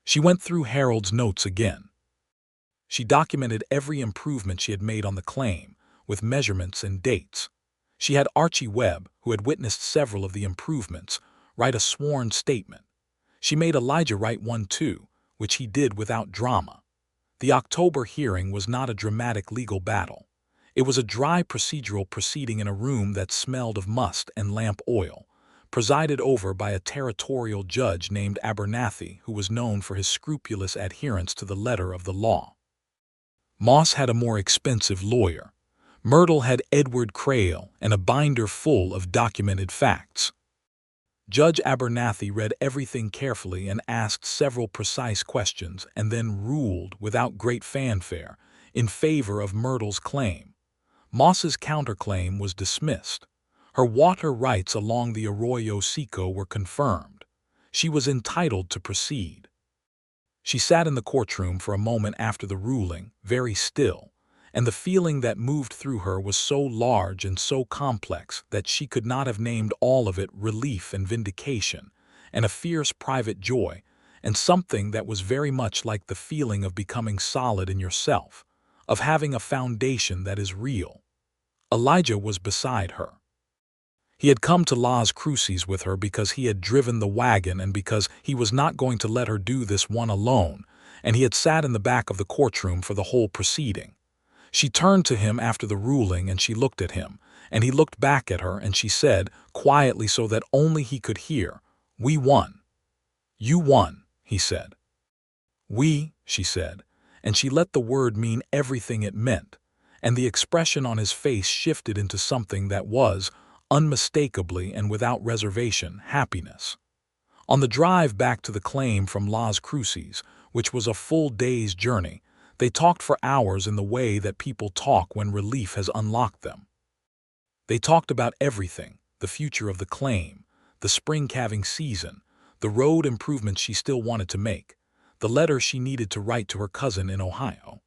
She went through Harold's notes again. She documented every improvement she had made on the claim, with measurements and dates. She had Archie Webb, who had witnessed several of the improvements, write a sworn statement. She made Elijah write one too, which he did without drama. The October hearing was not a dramatic legal battle. It was a dry procedural proceeding in a room that smelled of must and lamp oil, presided over by a territorial judge named Abernathy, who was known for his scrupulous adherence to the letter of the law. Moss had a more expensive lawyer. Myrtle had Edward Crail and a binder full of documented facts. Judge Abernathy read everything carefully and asked several precise questions and then ruled, without great fanfare, in favor of Myrtle's claim. Moss's counterclaim was dismissed. Her water rights along the Arroyo Seco were confirmed. She was entitled to proceed. She sat in the courtroom for a moment after the ruling, very still, and the feeling that moved through her was so large and so complex that she could not have named all of it relief and vindication, and a fierce private joy, and something that was very much like the feeling of becoming solid in yourself, of having a foundation that is real. Elijah was beside her. He had come to Las Cruces with her because he had driven the wagon and because he was not going to let her do this one alone, and he had sat in the back of the courtroom for the whole proceeding. She turned to him after the ruling and she looked at him, and he looked back at her and she said, quietly so that only he could hear, "We won." "You won," he said. "We," she said, and she let the word mean everything it meant, and the expression on his face shifted into something that was, unmistakably and without reservation, happiness. On the drive back to the claim from Las Cruces, which was a full day's journey, they talked for hours in the way that people talk when relief has unlocked them. They talked about everything, the future of the claim, the spring calving season, the road improvements she still wanted to make, the letter she needed to write to her cousin in Ohio.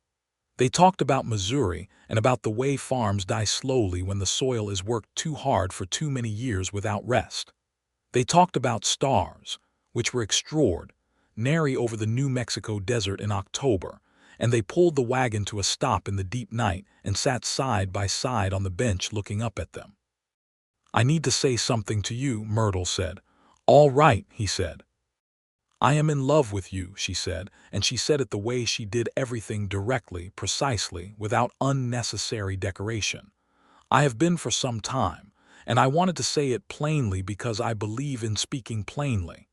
They talked about Missouri and about the way farms die slowly when the soil is worked too hard for too many years without rest. They talked about stars, which were extraordinary over the New Mexico desert in October, and they pulled the wagon to a stop in the deep night and sat side by side on the bench looking up at them. "I need to say something to you," Myrtle said. "All right," he said. "I am in love with you," she said, and she said it the way she did everything directly, precisely, without unnecessary decoration. "I have been for some time, and I wanted to say it plainly because I believe in speaking plainly."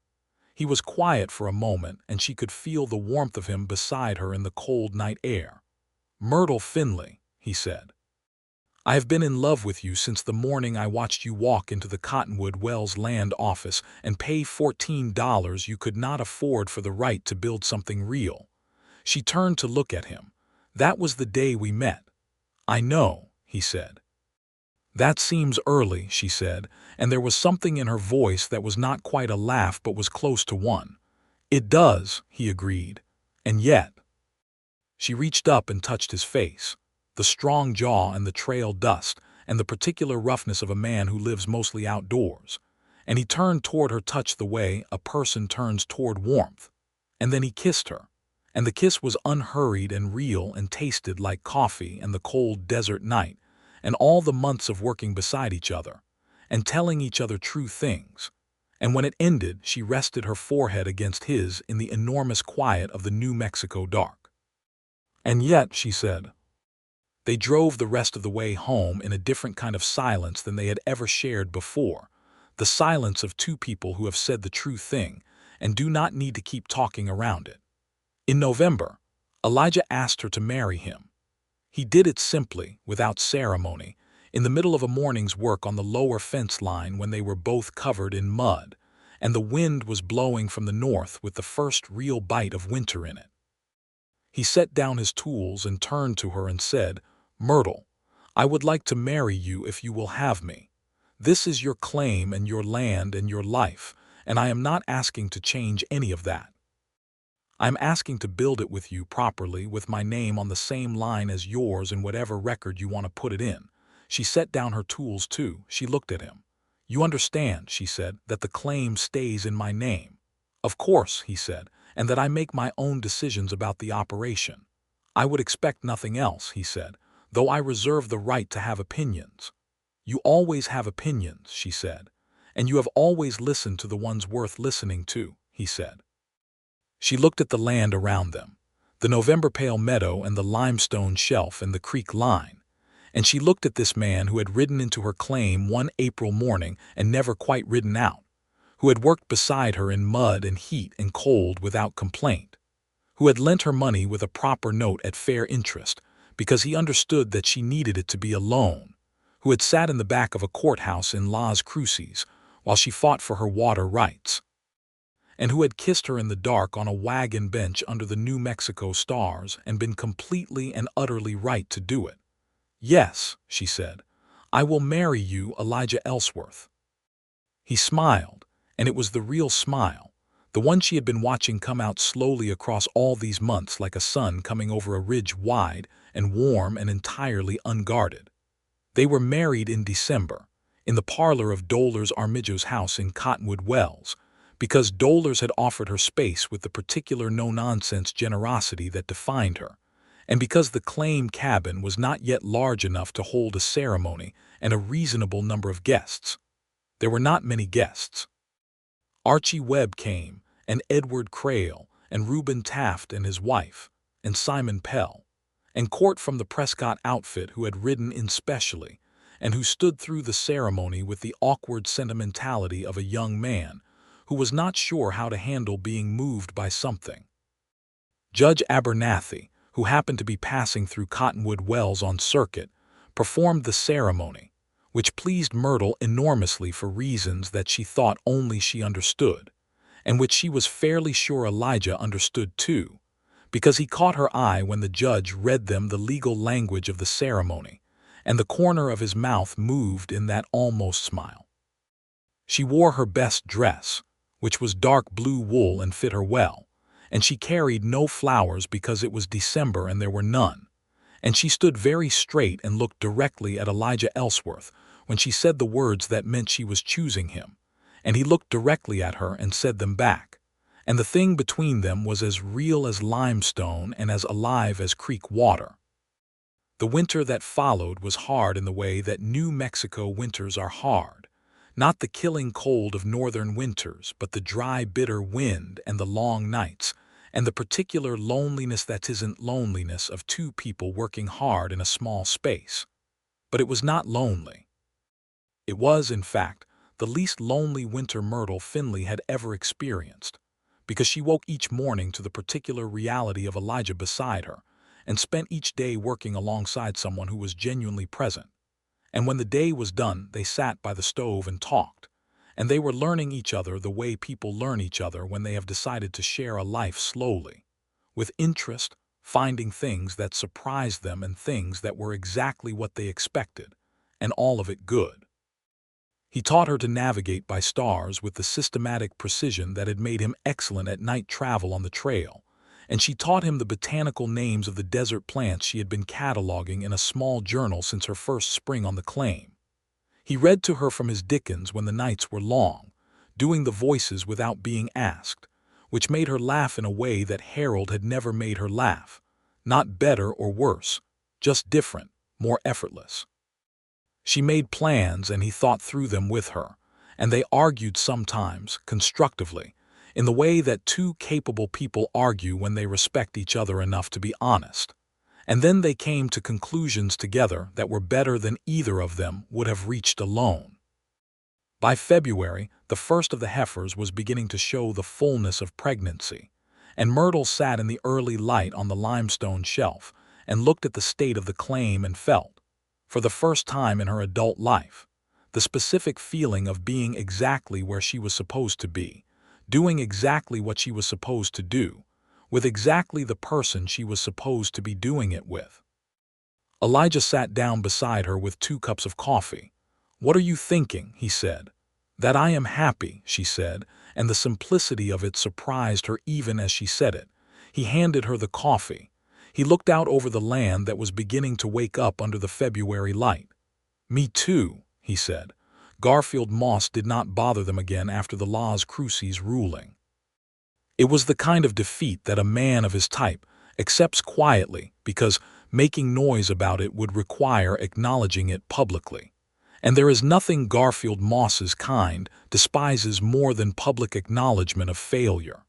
He was quiet for a moment, and she could feel the warmth of him beside her in the cold night air. "Myrtle Finley," he said, "I have been in love with you since the morning I watched you walk into the Cottonwood Wells land office and pay $14 you could not afford for the right to build something real." She turned to look at him. "That was the day we met. "I know," he said. "That seems early," she said, and there was something in her voice that was not quite a laugh but was close to one. "It does," he agreed. "And yet—" She reached up and touched his face, the strong jaw and the trail dust, and the particular roughness of a man who lives mostly outdoors. And he turned toward her, touched the way a person turns toward warmth. And then he kissed her. And the kiss was unhurried and real and tasted like coffee and the cold desert night, and all the months of working beside each other, and telling each other true things. And when it ended, she rested her forehead against his in the enormous quiet of the New Mexico dark. "And yet," she said. They drove the rest of the way home in a different kind of silence than they had ever shared before, the silence of two people who have said the true thing and do not need to keep talking around it. In November, Elijah asked her to marry him. He did it simply, without ceremony, in the middle of a morning's work on the lower fence line when they were both covered in mud, and the wind was blowing from the north with the first real bite of winter in it. He set down his tools and turned to her and said, "Myrtle, I would like to marry you if you will have me. This is your claim and your land and your life, and I am not asking to change any of that. I am asking to build it with you properly, with my name on the same line as yours in whatever record you want to put it in." She set down her tools too. She looked at him. "You understand," she said, "that the claim stays in my name." "Of course," he said, "and that I make my own decisions about the operation." "I would expect nothing else," he said, "though I reserve the right to have opinions." "You always have opinions," she said, "and you have always listened to the ones worth listening to," he said. She looked at the land around them, the November pale meadow and the limestone shelf and the creek line, and she looked at this man who had ridden into her claim one April morning and never quite ridden out, who had worked beside her in mud and heat and cold without complaint, who had lent her money with a proper note at fair interest because he understood that she needed it to be a loan, who had sat in the back of a courthouse in Las Cruces while she fought for her water rights, and who had kissed her in the dark on a wagon bench under the New Mexico stars and been completely and utterly right to do it. "Yes," she said, "I will marry you, Elijah Ellsworth." He smiled, and it was the real smile, the one she had been watching come out slowly across all these months like a sun coming over a ridge, wide and warm and entirely unguarded. They were married in December, in the parlor of Dollars Armijo's house in Cottonwood Wells, because Dollars had offered her space with the particular no-nonsense generosity that defined her, and because the claim cabin was not yet large enough to hold a ceremony and a reasonable number of guests. There were not many guests. Archie Webb came, and Edward Crail, and Reuben Taft and his wife, and Simon Pell, and Court from the Prescott outfit who had ridden in specially, and who stood through the ceremony with the awkward sentimentality of a young man who was not sure how to handle being moved by something. Judge Abernathy, who happened to be passing through Cottonwood Wells on circuit, performed the ceremony, which pleased Myrtle enormously for reasons that she thought only she understood, and which she was fairly sure Elijah understood too, because he caught her eye when the judge read them the legal language of the ceremony, and the corner of his mouth moved in that almost smile. She wore her best dress, which was dark blue wool and fit her well, and she carried no flowers because it was December and there were none, and she stood very straight and looked directly at Elijah Ellsworth when she said the words that meant she was choosing him, and he looked directly at her and said them back, and the thing between them was as real as limestone and as alive as creek water. The winter that followed was hard in the way that New Mexico winters are hard. Not the killing cold of northern winters, but the dry, bitter wind and the long nights, and the particular loneliness that isn't loneliness of two people working hard in a small space. But it was not lonely. It was, in fact, the least lonely winter Myrtle Finley had ever experienced, because she woke each morning to the particular reality of Elijah beside her, and spent each day working alongside someone who was genuinely present. And when the day was done, they sat by the stove and talked, and they were learning each other the way people learn each other when they have decided to share a life slowly, with interest, finding things that surprised them and things that were exactly what they expected, and all of it good. He taught her to navigate by stars with the systematic precision that had made him excellent at night travel on the trail, and she taught him the botanical names of the desert plants she had been cataloging in a small journal since her first spring on the claim. He read to her from his Dickens when the nights were long, doing the voices without being asked, which made her laugh in a way that Harold had never made her laugh. Not better or worse, just different, more effortless. She made plans and he thought through them with her, and they argued sometimes, constructively, in the way that two capable people argue when they respect each other enough to be honest. And then they came to conclusions together that were better than either of them would have reached alone. By February, the first of the heifers was beginning to show the fullness of pregnancy, and Myrtle sat in the early light on the limestone shelf and looked at the state of the claim and felt, for the first time in her adult life, the specific feeling of being exactly where she was supposed to be, doing exactly what she was supposed to do, with exactly the person she was supposed to be doing it with. Elijah sat down beside her with 2 cups of coffee. "What are you thinking?" he said. "That I am happy," she said, and the simplicity of it surprised her even as she said it. He handed her the coffee. He looked out over the land that was beginning to wake up under the February light. "Me too," he said. Garfield Moss did not bother them again after the Las Cruces ruling. It was the kind of defeat that a man of his type accepts quietly because making noise about it would require acknowledging it publicly. And there is nothing Garfield Moss's kind despises more than public acknowledgement of failure.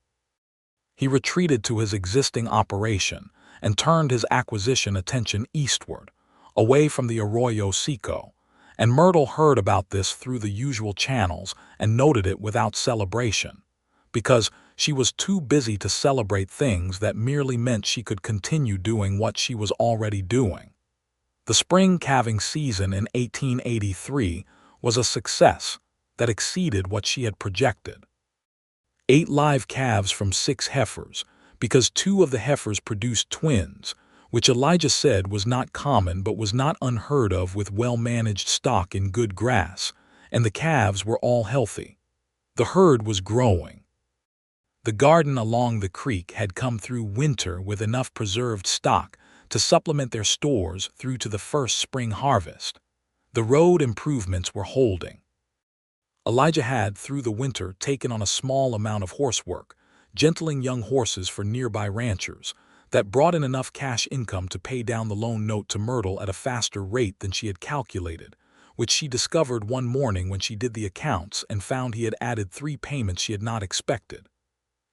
He retreated to his existing operation and turned his acquisition attention eastward, away from the Arroyo Seco, and Myrtle heard about this through the usual channels and noted it without celebration, because she was too busy to celebrate things that merely meant she could continue doing what she was already doing. The spring calving season in 1883 was a success that exceeded what she had projected. 8 live calves from 6 heifers, because 2 of the heifers produced twins, which Elijah said was not common but was not unheard of with well-managed stock in good grass, and the calves were all healthy. The herd was growing. The garden along the creek had come through winter with enough preserved stock to supplement their stores through to the first spring harvest. The road improvements were holding. Elijah had, through the winter, taken on a small amount of horsework, gentling young horses for nearby ranchers, that brought in enough cash income to pay down the loan note to Myrtle at a faster rate than she had calculated, which she discovered one morning when she did the accounts and found he had added 3 payments she had not expected.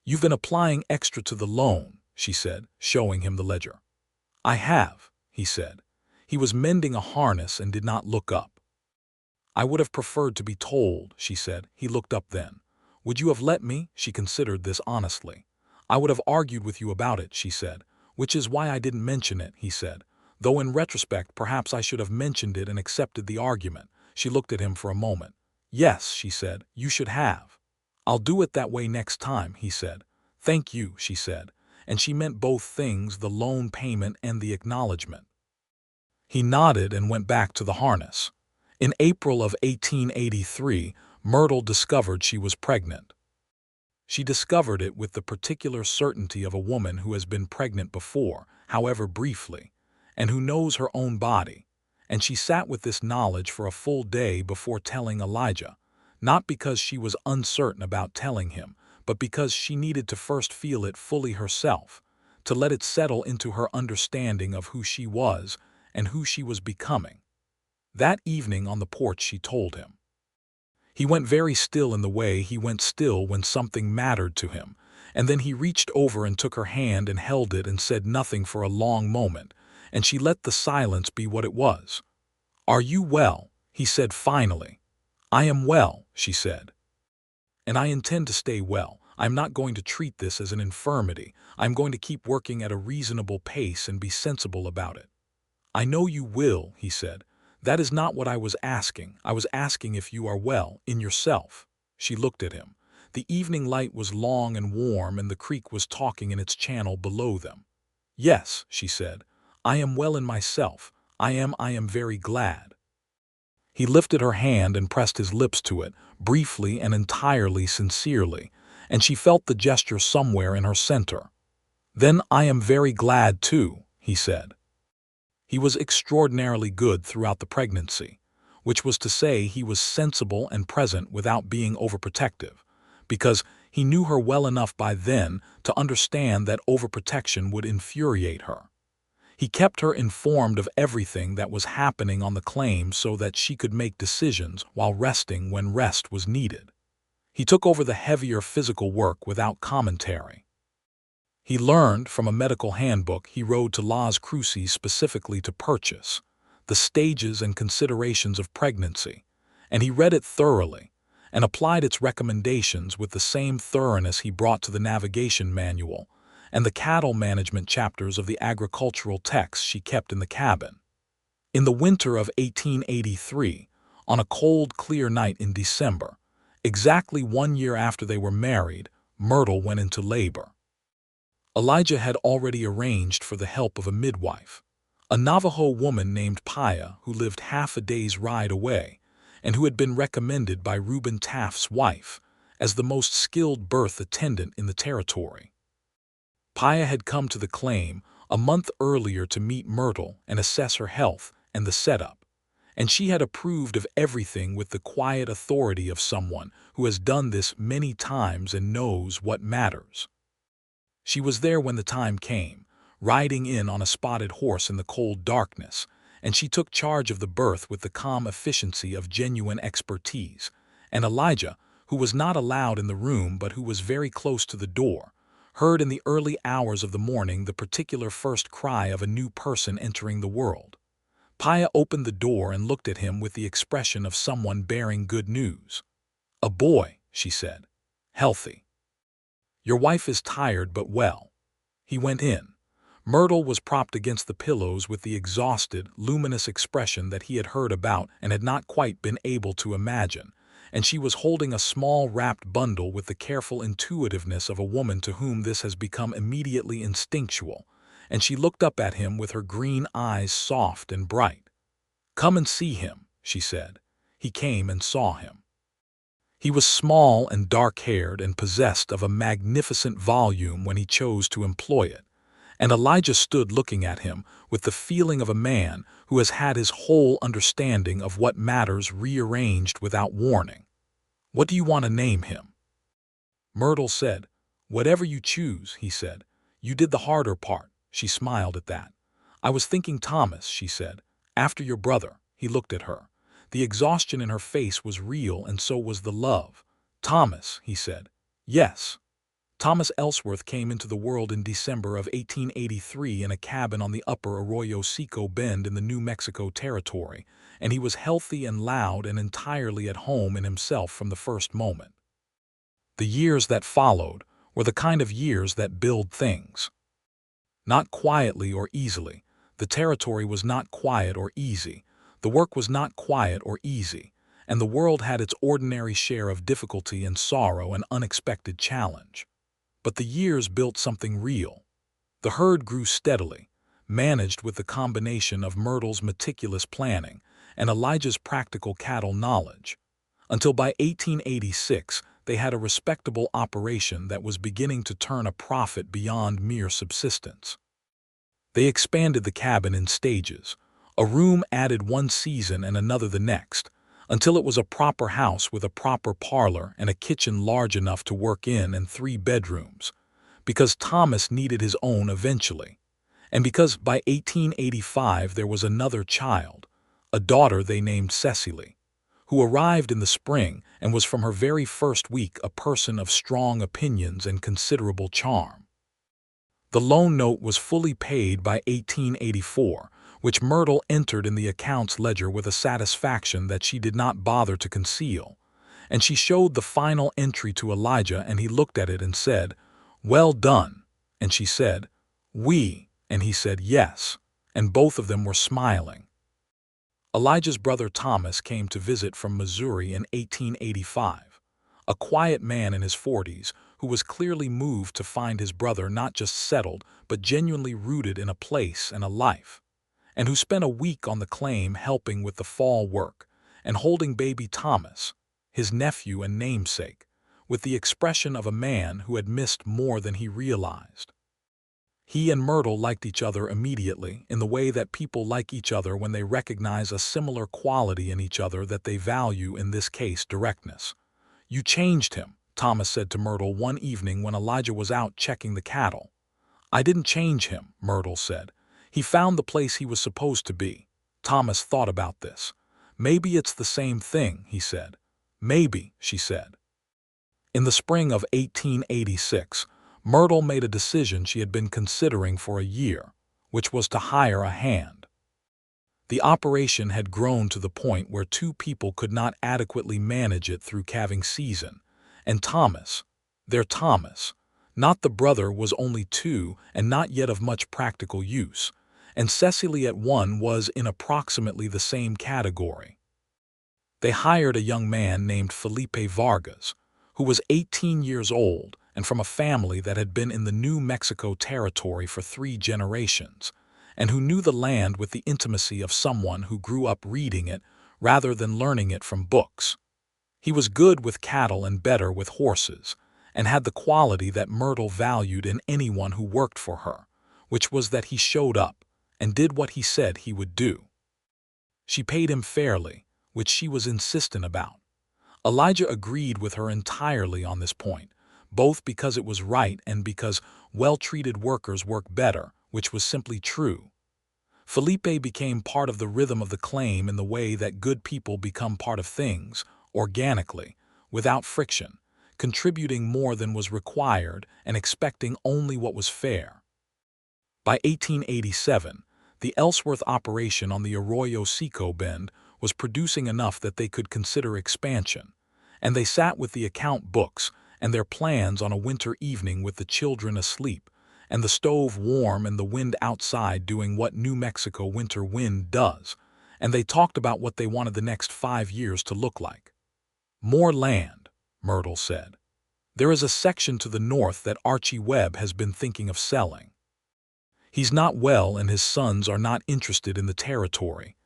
"You've been applying extra to the loan," she said, showing him the ledger. "I have," he said. He was mending a harness and did not look up. "I would have preferred to be told," she said. He looked up then. "Would you have let me?" She considered this honestly. "I would have argued with you about it," she said. "Which is why I didn't mention it," he said. "Though in retrospect perhaps I should have mentioned it and accepted the argument." She looked at him for a moment. "Yes," she said, "you should have." "I'll do it that way next time," he said. "Thank you," she said, and she meant both things, the loan payment and the acknowledgement. He nodded and went back to the harness. In April of 1883, Myrtle discovered she was pregnant. She discovered it with the particular certainty of a woman who has been pregnant before, however briefly, and who knows her own body, and she sat with this knowledge for a full day before telling Elijah, not because she was uncertain about telling him, but because she needed to first feel it fully herself, to let it settle into her understanding of who she was and who she was becoming. That evening on the porch she told him. He went very still in the way he went still when something mattered to him, and then he reached over and took her hand and held it and said nothing for a long moment, and she let the silence be what it was. "Are you well?" he said finally. "I am well," she said. "And I intend to stay well. I'm not going to treat this as an infirmity. I'm going to keep working at a reasonable pace and be sensible about it." "I know you will," he said. "That is not what I was asking. I was asking if you are well, in yourself." She looked at him. The evening light was long and warm and the creek was talking in its channel below them. "Yes," she said. "I am well in myself. I am very glad." He lifted her hand and pressed his lips to it, briefly and entirely sincerely, and she felt the gesture somewhere in her center. "Then I am very glad too," he said. He was extraordinarily good throughout the pregnancy, which was to say he was sensible and present without being overprotective, because he knew her well enough by then to understand that overprotection would infuriate her. He kept her informed of everything that was happening on the claim so that she could make decisions while resting when rest was needed. He took over the heavier physical work without commentary. He learned from a medical handbook he rode to Las Cruces specifically to purchase, the stages and considerations of pregnancy, and he read it thoroughly and applied its recommendations with the same thoroughness he brought to the navigation manual and the cattle management chapters of the agricultural texts she kept in the cabin. In the winter of 1883, on a cold, clear night in December, exactly 1 year after they were married, Myrtle went into labor. Elijah had already arranged for the help of a midwife, a Navajo woman named Paya who lived half a day's ride away and who had been recommended by Reuben Taft's wife as the most skilled birth attendant in the territory. Paya had come to the claim a month earlier to meet Myrtle and assess her health and the setup, and she had approved of everything with the quiet authority of someone who has done this many times and knows what matters. She was there when the time came, riding in on a spotted horse in the cold darkness, and she took charge of the birth with the calm efficiency of genuine expertise, and Elijah, who was not allowed in the room but who was very close to the door, heard in the early hours of the morning the particular first cry of a new person entering the world. Paya opened the door and looked at him with the expression of someone bearing good news. "A boy," she said. "Healthy. Your wife is tired but well." He went in. Myrtle was propped against the pillows with the exhausted, luminous expression that he had heard about and had not quite been able to imagine, and she was holding a small wrapped bundle with the careful intuitiveness of a woman to whom this has become immediately instinctual, and she looked up at him with her green eyes soft and bright. "Come and see him," she said. He came and saw him. He was small and dark-haired and possessed of a magnificent volume when he chose to employ it, and Elijah stood looking at him with the feeling of a man who has had his whole understanding of what matters rearranged without warning. "What do you want to name him?" Myrtle said. "Whatever you choose," he said. "You did the harder part." She smiled at that. "I was thinking Thomas," she said. "After your brother." He looked at her. The exhaustion in her face was real, and so was the love. "Thomas," he said. "Yes." Thomas Ellsworth came into the world in December of 1883 in a cabin on the upper Arroyo Seco bend in the New Mexico territory, and he was healthy and loud and entirely at home in himself from the first moment. The years that followed were the kind of years that build things. Not quietly or easily. The territory was not quiet or easy. The work was not quiet or easy, and the world had its ordinary share of difficulty and sorrow and unexpected challenge. But the years built something real. The herd grew steadily, managed with the combination of Myrtle's meticulous planning and Elijah's practical cattle knowledge, until by 1886 they had a respectable operation that was beginning to turn a profit beyond mere subsistence. They expanded the cabin in stages, a room added one season and another the next, until it was a proper house with a proper parlor and a kitchen large enough to work in and 3 bedrooms, because Thomas needed his own eventually, and because by 1885 there was another child, a daughter they named Cecily, who arrived in the spring and was from her very first week a person of strong opinions and considerable charm. The loan note was fully paid by 1884, which Myrtle entered in the accounts ledger with a satisfaction that she did not bother to conceal, and she showed the final entry to Elijah, and he looked at it and said, "Well done," and she said, "We," and he said, "Yes," and both of them were smiling. Elijah's brother Thomas came to visit from Missouri in 1885, a quiet man in his 40s who was clearly moved to find his brother not just settled, but genuinely rooted in a place and a life, and who spent a week on the claim helping with the fall work and holding baby Thomas, his nephew and namesake, with the expression of a man who had missed more than he realized. He and Myrtle liked each other immediately, in the way that people like each other when they recognize a similar quality in each other that they value, in this case, directness. "You changed him," Thomas said to Myrtle one evening when Elijah was out checking the cattle. "I didn't change him," Myrtle said. "He found the place he was supposed to be." Thomas thought about this. "Maybe it's the same thing," he said. "Maybe," she said. In the spring of 1886, Myrtle made a decision she had been considering for a year, which was to hire a hand. The operation had grown to the point where two people could not adequately manage it through calving season, and Thomas, not the brother, was only 2 and not yet of much practical use, and Cecily at 1 was in approximately the same category. They hired a young man named Felipe Vargas, who was 18 years old and from a family that had been in the New Mexico territory for 3 generations, and who knew the land with the intimacy of someone who grew up reading it rather than learning it from books. He was good with cattle and better with horses, and had the quality that Myrtle valued in anyone who worked for her, which was that he showed up and did what he said he would do. She paid him fairly, which she was insistent about. Elijah agreed with her entirely on this point, both because it was right and because well-treated workers work better, which was simply true. Felipe became part of the rhythm of the claim in the way that good people become part of things, organically, without friction, contributing more than was required and expecting only what was fair. By 1887, the Ellsworth operation on the Arroyo Seco bend was producing enough that they could consider expansion, and they sat with the account books and their plans on a winter evening with the children asleep and the stove warm and the wind outside doing what New Mexico winter wind does, and they talked about what they wanted the next 5 years to look like. "More land," Myrtle said. "There is a section to the north that Archie Webb has been thinking of selling. He's not well and his sons are not interested in the territory.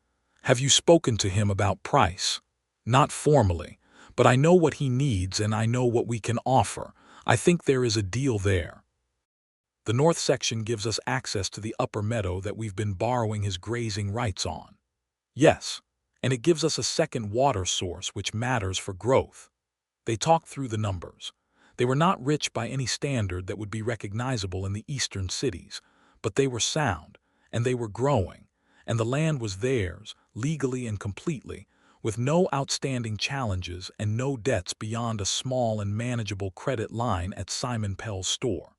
Have you spoken to him about price?" "Not formally, but I know what he needs and I know what we can offer. I think there is a deal there. The north section gives us access to the upper meadow that we've been borrowing his grazing rights on." "Yes, and it gives us a second water source which matters for growth." They talked through the numbers. They were not rich by any standard that would be recognizable in the eastern cities, but they were sound, and they were growing, and the land was theirs, legally and completely, with no outstanding challenges and no debts beyond a small and manageable credit line at Simon Pell's store.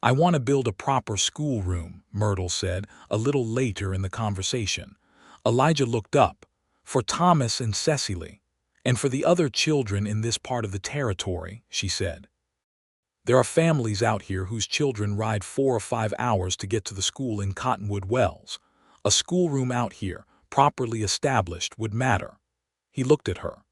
"I want to build a proper schoolroom," Myrtle said, a little later in the conversation. Elijah looked up. "For Thomas and Cecily, and for the other children in this part of the territory," she said. "There are families out here whose children ride 4 or 5 hours to get to the school in Cottonwood Wells. A schoolroom out here, properly established, would matter." He looked at her.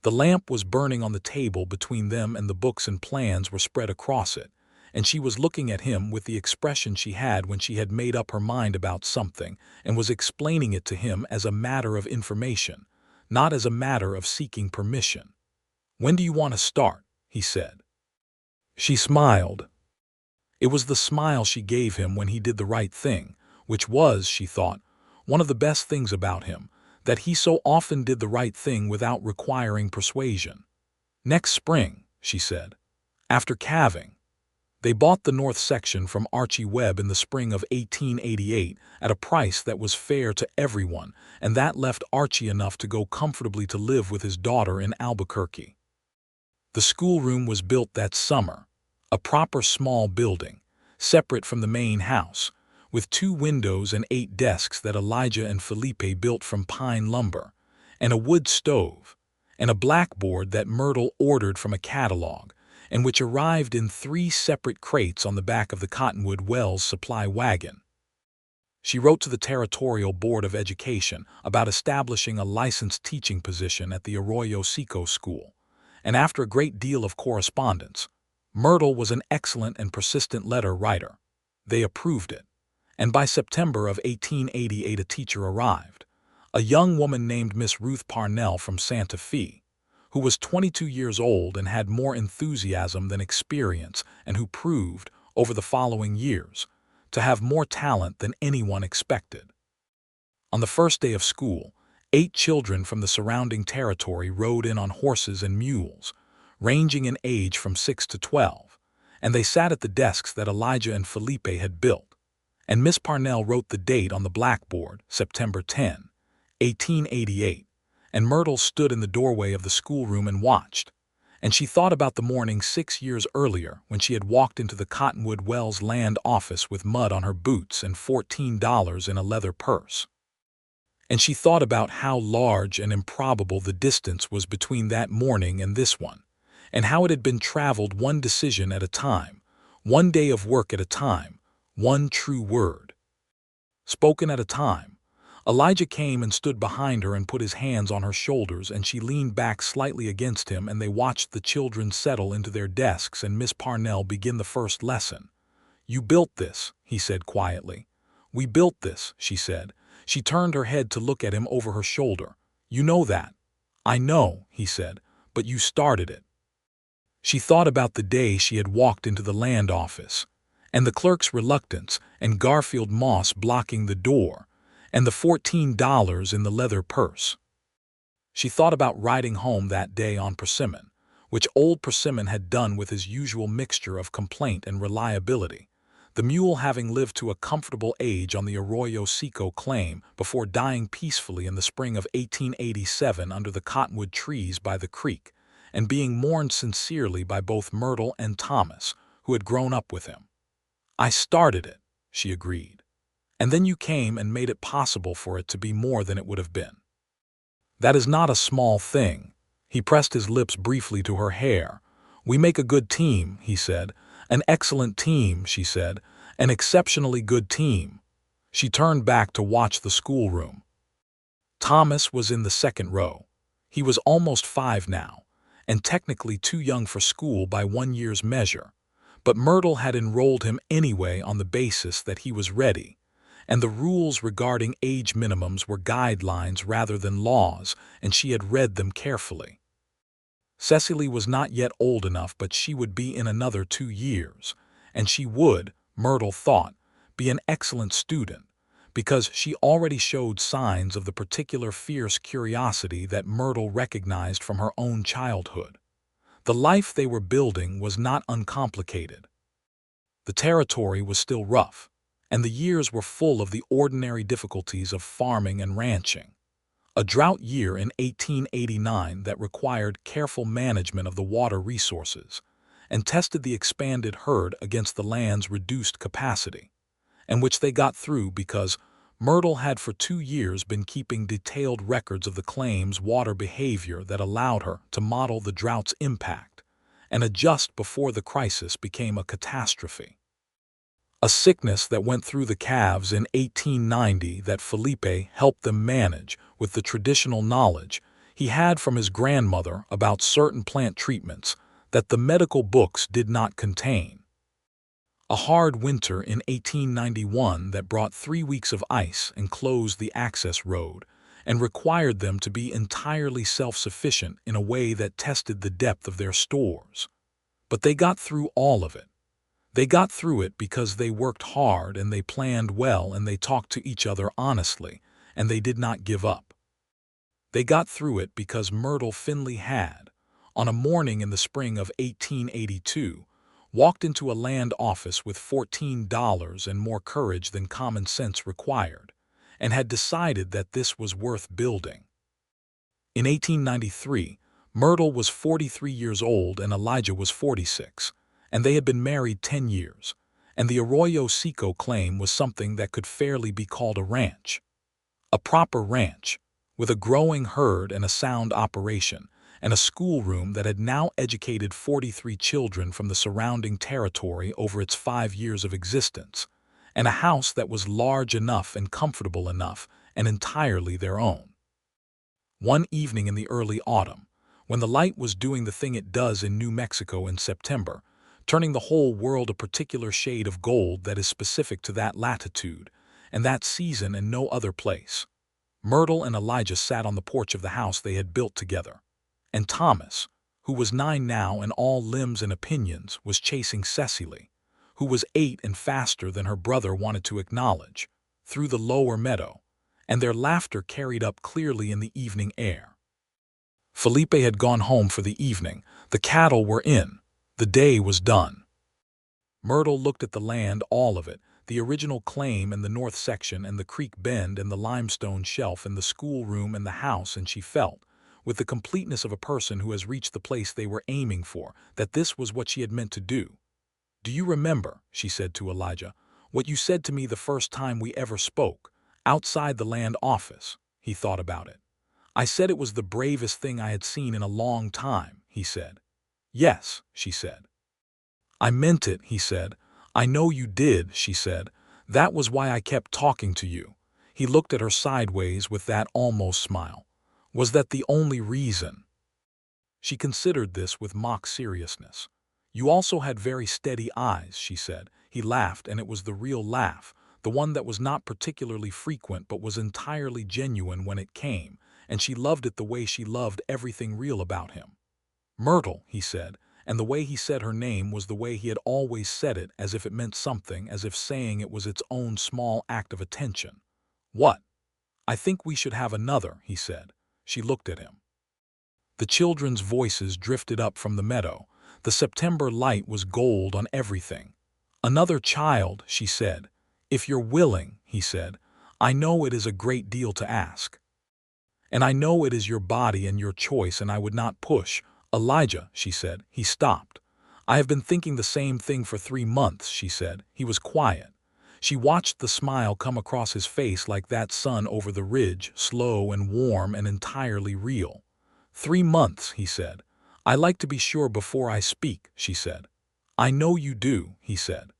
The lamp was burning on the table between them and the books and plans were spread across it, and she was looking at him with the expression she had when she had made up her mind about something and was explaining it to him as a matter of information, not as a matter of seeking permission. "When do you want to start?" he said. She smiled. It was the smile she gave him when he did the right thing, which was, she thought, one of the best things about him, that he so often did the right thing without requiring persuasion. "Next spring," she said. "After calving." They bought the north section from Archie Webb in the spring of 1888 at a price that was fair to everyone, and that left Archie enough to go comfortably to live with his daughter in Albuquerque. The schoolroom was built that summer, a proper small building, separate from the main house, with 2 windows and 8 desks that Elijah and Felipe built from pine lumber, and a wood stove, and a blackboard that Myrtle ordered from a catalog, and which arrived in 3 separate crates on the back of the Cottonwood Wells supply wagon. She wrote to the Territorial Board of Education about establishing a licensed teaching position at the Arroyo Seco school, and after a great deal of correspondence, Myrtle was an excellent and persistent letter writer. They approved it. And by September of 1888 a teacher arrived, a young woman named Miss Ruth Parnell from Santa Fe, who was 22 years old and had more enthusiasm than experience, and who proved, over the following years, to have more talent than anyone expected. On the first day of school, 8 children from the surrounding territory rode in on horses and mules, ranging in age from 6 to 12, and they sat at the desks that Elijah and Felipe had built. And Miss Parnell wrote the date on the blackboard, September 10, 1888, and Myrtle stood in the doorway of the schoolroom and watched. And she thought about the morning 6 years earlier when she had walked into the Cottonwood Wells land office with mud on her boots and $14 in a leather purse. And she thought about how large and improbable the distance was between that morning and this one, and how it had been traveled one decision at a time, one day of work at a time, one true word spoken at a time. Elijah came and stood behind her and put his hands on her shoulders, and she leaned back slightly against him, and they watched the children settle into their desks and Miss Parnell begin the first lesson. "You built this," he said quietly. "We built this," she said. She turned her head to look at him over her shoulder. "You know that." "I know," he said, "but you started it." She thought about the day she had walked into the land office, and the clerk's reluctance, and Garfield Moss blocking the door, and the $14 in the leather purse. She thought about riding home that day on Persimmon, which old Persimmon had done with his usual mixture of complaint and reliability, the mule having lived to a comfortable age on the Arroyo Seco claim before dying peacefully in the spring of 1887 under the cottonwood trees by the creek, and being mourned sincerely by both Myrtle and Thomas, who had grown up with him. "I started it," she agreed. "And then you came and made it possible for it to be more than it would have been. That is not a small thing." He pressed his lips briefly to her hair. "We make a good team," he said. "An excellent team," she said. "An exceptionally good team." She turned back to watch the schoolroom. Thomas was in the second row. He was almost 5 now, and technically too young for school by 1 year's measure, but Myrtle had enrolled him anyway on the basis that he was ready, and the rules regarding age minimums were guidelines rather than laws, and she had read them carefully. Cecily was not yet old enough, but she would be in another 2 years, and she would, Myrtle thought, be an excellent student, because she already showed signs of the particular fierce curiosity that Myrtle recognized from her own childhood. The life they were building was not uncomplicated. The territory was still rough, and the years were full of the ordinary difficulties of farming and ranching. A drought year in 1889 that required careful management of the water resources and tested the expanded herd against the land's reduced capacity, and which they got through because Myrtle had for 2 years been keeping detailed records of the claim's water behavior that allowed her to model the drought's impact and adjust before the crisis became a catastrophe. A sickness that went through the calves in 1890 that Felipe helped them manage with the traditional knowledge he had from his grandmother about certain plant treatments that the medical books did not contain. A hard winter in 1891 that brought 3 weeks of ice and closed the access road and required them to be entirely self-sufficient in a way that tested the depth of their stores. But they got through all of it. They got through it because they worked hard and they planned well and they talked to each other honestly and they did not give up. They got through it because Myrtle Finley had, on a morning in the spring of 1882, walked into a land office with $14 and more courage than common sense required, and had decided that this was worth building. In 1893, Myrtle was 43 years old and Elijah was 46, and they had been married 10 years, and the Arroyo Seco claim was something that could fairly be called a ranch. A proper ranch, with a growing herd and a sound operation, and a schoolroom that had now educated 43 children from the surrounding territory over its 5 years of existence, and a house that was large enough and comfortable enough and entirely their own. One evening in the early autumn, when the light was doing the thing it does in New Mexico in September, turning the whole world a particular shade of gold that is specific to that latitude and that season and no other place. Myrtle and Elijah sat on the porch of the house they had built together, and Thomas, who was 9 now and all limbs and opinions, was chasing Cecily, who was 8 and faster than her brother wanted to acknowledge, through the lower meadow, and their laughter carried up clearly in the evening air. Felipe had gone home for the evening. The cattle were in. The day was done. Myrtle looked at the land, all of it, the original claim and the north section and the creek bend and the limestone shelf and the schoolroom and the house, and she felt, with the completeness of a person who has reached the place they were aiming for, that this was what she had meant to do. "Do you remember," she said to Elijah, "what you said to me the first time we ever spoke, outside the land office?" He thought about it. "I said it was the bravest thing I had seen in a long time," he said. "Yes," she said. "I meant it," he said. "I know you did," she said. "That was why I kept talking to you." He looked at her sideways with that almost smile. "Was that the only reason?" She considered this with mock seriousness. "You also had very steady eyes," she said. He laughed, and it was the real laugh, the one that was not particularly frequent but was entirely genuine when it came, and she loved it the way she loved everything real about him. "Myrtle," he said, and the way he said her name was the way he had always said it, as if it meant something, as if saying it was its own small act of attention. "What?" "I think we should have another," he said. She looked at him. The children's voices drifted up from the meadow. The September light was gold on everything. "Another child," she said. "If you're willing," he said. "I know it is a great deal to ask. And I know it is your body and your choice, and I would not push." "Elijah," she said. He stopped. "I have been thinking the same thing for 3 months," she said. He was quiet. She watched the smile come across his face like that sun over the ridge, slow and warm and entirely real. "3 months," he said. "I like to be sure before I speak," she said. "I know you do," he said.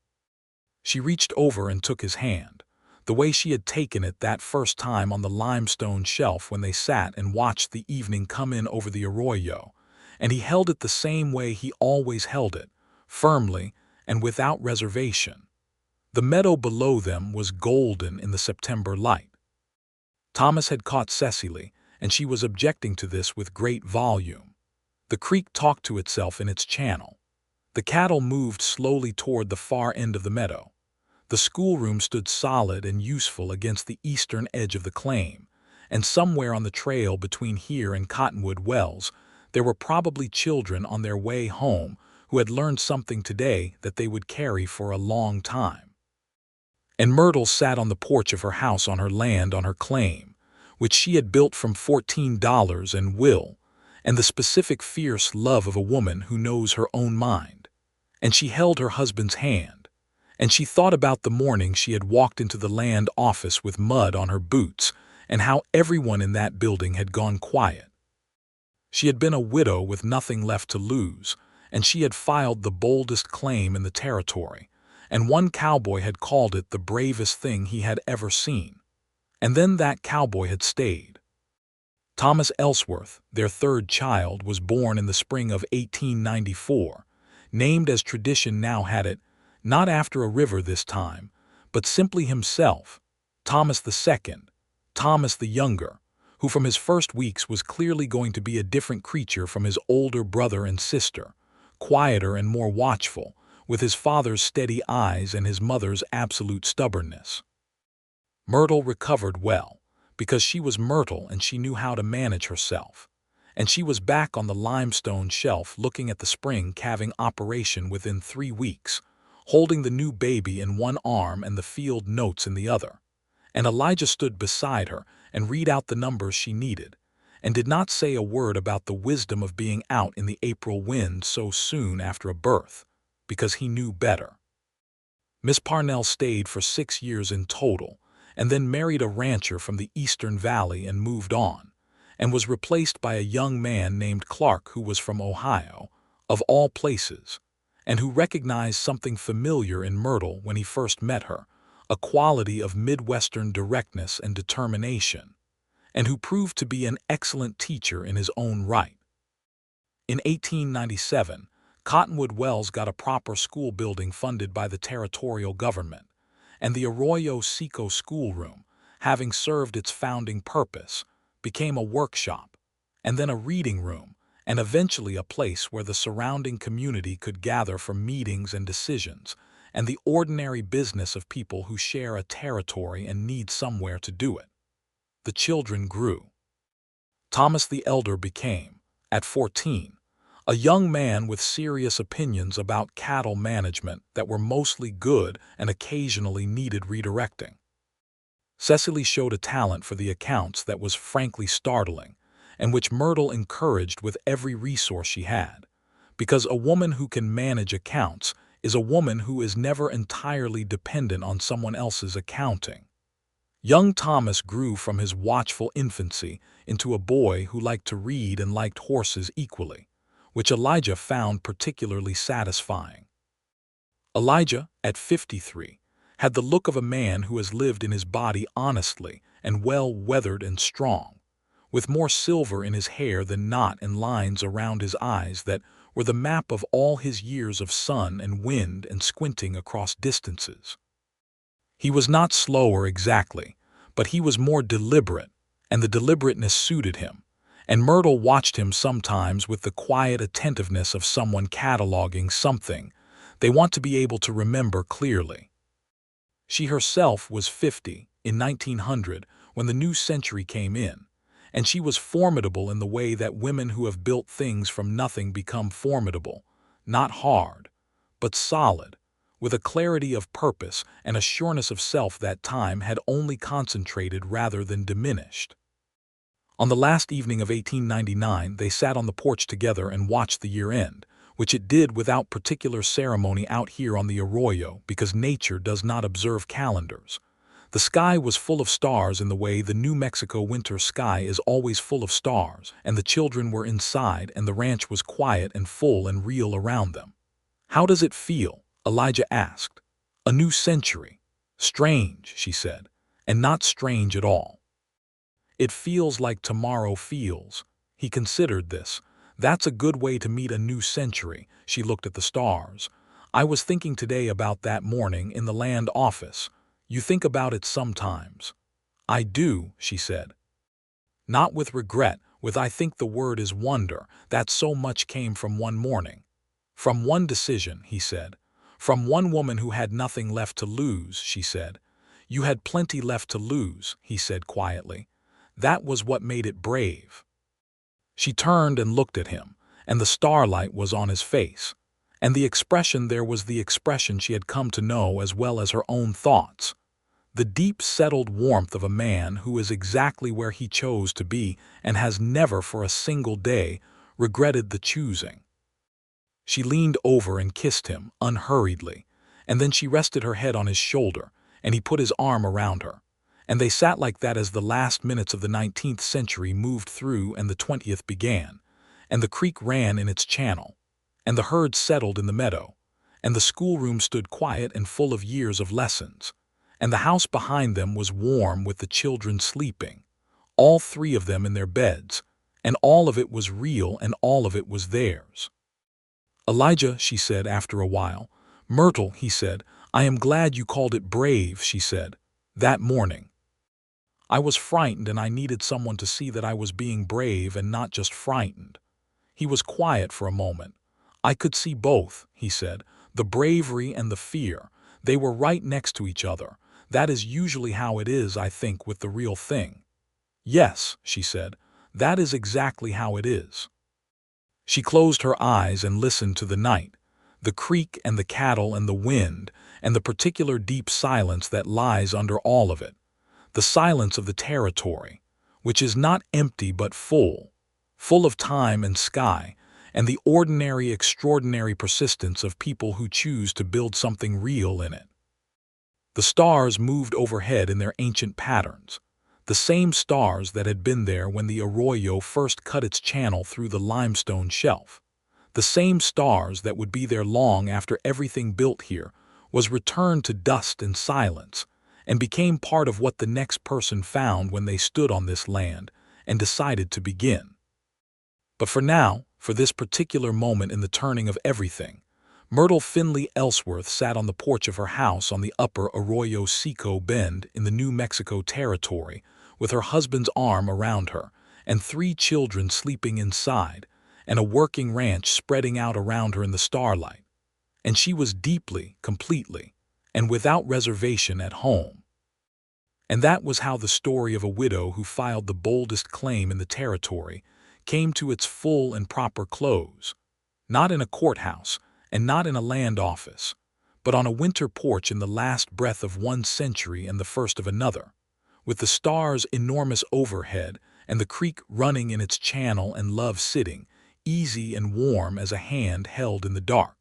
She reached over and took his hand, the way she had taken it that first time on the limestone shelf when they sat and watched the evening come in over the arroyo, and he held it the same way he always held it, firmly and without reservation. The meadow below them was golden in the September light. Thomas had caught Cecily, and she was objecting to this with great volume. The creek talked to itself in its channel. The cattle moved slowly toward the far end of the meadow. The schoolroom stood solid and useful against the eastern edge of the claim, and somewhere on the trail between here and Cottonwood Wells, there were probably children on their way home who had learned something today that they would carry for a long time. And Myrtle sat on the porch of her house on her land on her claim, which she had built from $14 and will, and the specific fierce love of a woman who knows her own mind. And she held her husband's hand, and she thought about the morning she had walked into the land office with mud on her boots and how everyone in that building had gone quiet. She had been a widow with nothing left to lose, and she had filed the boldest claim in the territory, and one cowboy had called it the bravest thing he had ever seen. And then that cowboy had stayed. Thomas Ellsworth, their 3rd child, was born in the spring of 1894, named as tradition now had it, not after a river this time, but simply himself, Thomas II, Thomas the Younger, who from his first weeks was clearly going to be a different creature from his older brother and sister, quieter and more watchful, with his father's steady eyes and his mother's absolute stubbornness. Myrtle recovered well, because she was Myrtle and she knew how to manage herself. And she was back on the limestone shelf looking at the spring calving operation within 3 weeks, holding the new baby in one arm and the field notes in the other. And Elijah stood beside her and read out the numbers she needed, and did not say a word about the wisdom of being out in the April wind so soon after a birth, because he knew better. Miss Parnell stayed for 6 years in total, and then married a rancher from the Eastern Valley and moved on, and was replaced by a young man named Clark who was from Ohio, of all places, and who recognized something familiar in Myrtle when he first met her, a quality of Midwestern directness and determination, and who proved to be an excellent teacher in his own right. In 1897, Cottonwood Wells got a proper school building funded by the territorial government, and the Arroyo Seco schoolroom, having served its founding purpose, became a workshop, and then a reading room, and eventually a place where the surrounding community could gather for meetings and decisions, and the ordinary business of people who share a territory and need somewhere to do it. The children grew. Thomas the Elder became, at 14, a young man with serious opinions about cattle management that were mostly good and occasionally needed redirecting. Cecily showed a talent for the accounts that was frankly startling, and which Myrtle encouraged with every resource she had, because a woman who can manage accounts is a woman who is never entirely dependent on someone else's accounting. Young Thomas grew from his watchful infancy into a boy who liked to read and liked horses equally, which Elijah found particularly satisfying. Elijah, at 53, had the look of a man who has lived in his body honestly and well-weathered and strong, with more silver in his hair than not and lines around his eyes that were the map of all his years of sun and wind and squinting across distances. He was not slower exactly, but he was more deliberate, and the deliberateness suited him, and Myrtle watched him sometimes with the quiet attentiveness of someone cataloging something they want to be able to remember clearly. She herself was 50 in 1900 when the new century came in, and she was formidable in the way that women who have built things from nothing become formidable, not hard, but solid, with a clarity of purpose and a sureness of self that time had only concentrated rather than diminished. On the last evening of 1899, they sat on the porch together and watched the year end, which it did without particular ceremony out here on the arroyo because nature does not observe calendars. The sky was full of stars in the way the New Mexico winter sky is always full of stars, and the children were inside and the ranch was quiet and full and real around them. "How does it feel?" Elijah asked. "A new century." "Strange," she said, "and not strange at all." "It feels like tomorrow feels." He considered this. "That's a good way to meet a new century." She looked at the stars. "I was thinking today about that morning in the land office. You think about it sometimes." "I do," she said. "Not with regret, with I think the word is wonder, that so much came from one morning." "From one decision," he said. "From one woman who had nothing left to lose," she said. "You had plenty left to lose," he said quietly. "That was what made it brave." She turned and looked at him, and the starlight was on his face, and the expression there was the expression she had come to know as well as her own thoughts, the deep settled warmth of a man who is exactly where he chose to be and has never for a single day regretted the choosing. She leaned over and kissed him unhurriedly, and then she rested her head on his shoulder, and he put his arm around her. And they sat like that as the last minutes of the 19th century moved through and the 20th began, and the creek ran in its channel, and the herd settled in the meadow, and the schoolroom stood quiet and full of years of lessons, and the house behind them was warm with the children sleeping, all three of them in their beds, and all of it was real and all of it was theirs. "Elijah," she said after a while. "Myrtle," he said. "I am glad you called it brave," she said, "that morning. I was frightened and I needed someone to see that I was being brave and not just frightened." He was quiet for a moment. "I could see both," he said, "the bravery and the fear. They were right next to each other. That is usually how it is, I think, with the real thing." "Yes," she said, "that is exactly how it is." She closed her eyes and listened to the night, the creek and the cattle and the wind, and the particular deep silence that lies under all of it. The silence of the territory, which is not empty but full of time and sky, and the ordinary extraordinary persistence of people who choose to build something real in it. The stars moved overhead in their ancient patterns, the same stars that had been there when the arroyo first cut its channel through the limestone shelf, the same stars that would be there long after everything built here was returned to dust and silence, and became part of what the next person found when they stood on this land and decided to begin. But for for this particular moment in the turning of everything. Myrtle Finley Ellsworth sat on the porch of her house on the upper Arroyo Seco bend in the New Mexico territory, with her husband's arm around her, and 3 children sleeping inside, and a working ranch spreading out around her in the starlight. And she was deeply, completely, and without reservation at home. And that was how the story of a widow who filed the boldest claim in the territory came to its full and proper close. Not in a courthouse, and not in a land office, but on a winter porch in the last breath of one century and the first of another, with the stars enormous overhead and the creek running in its channel and love sitting, easy and warm as a hand held in the dark.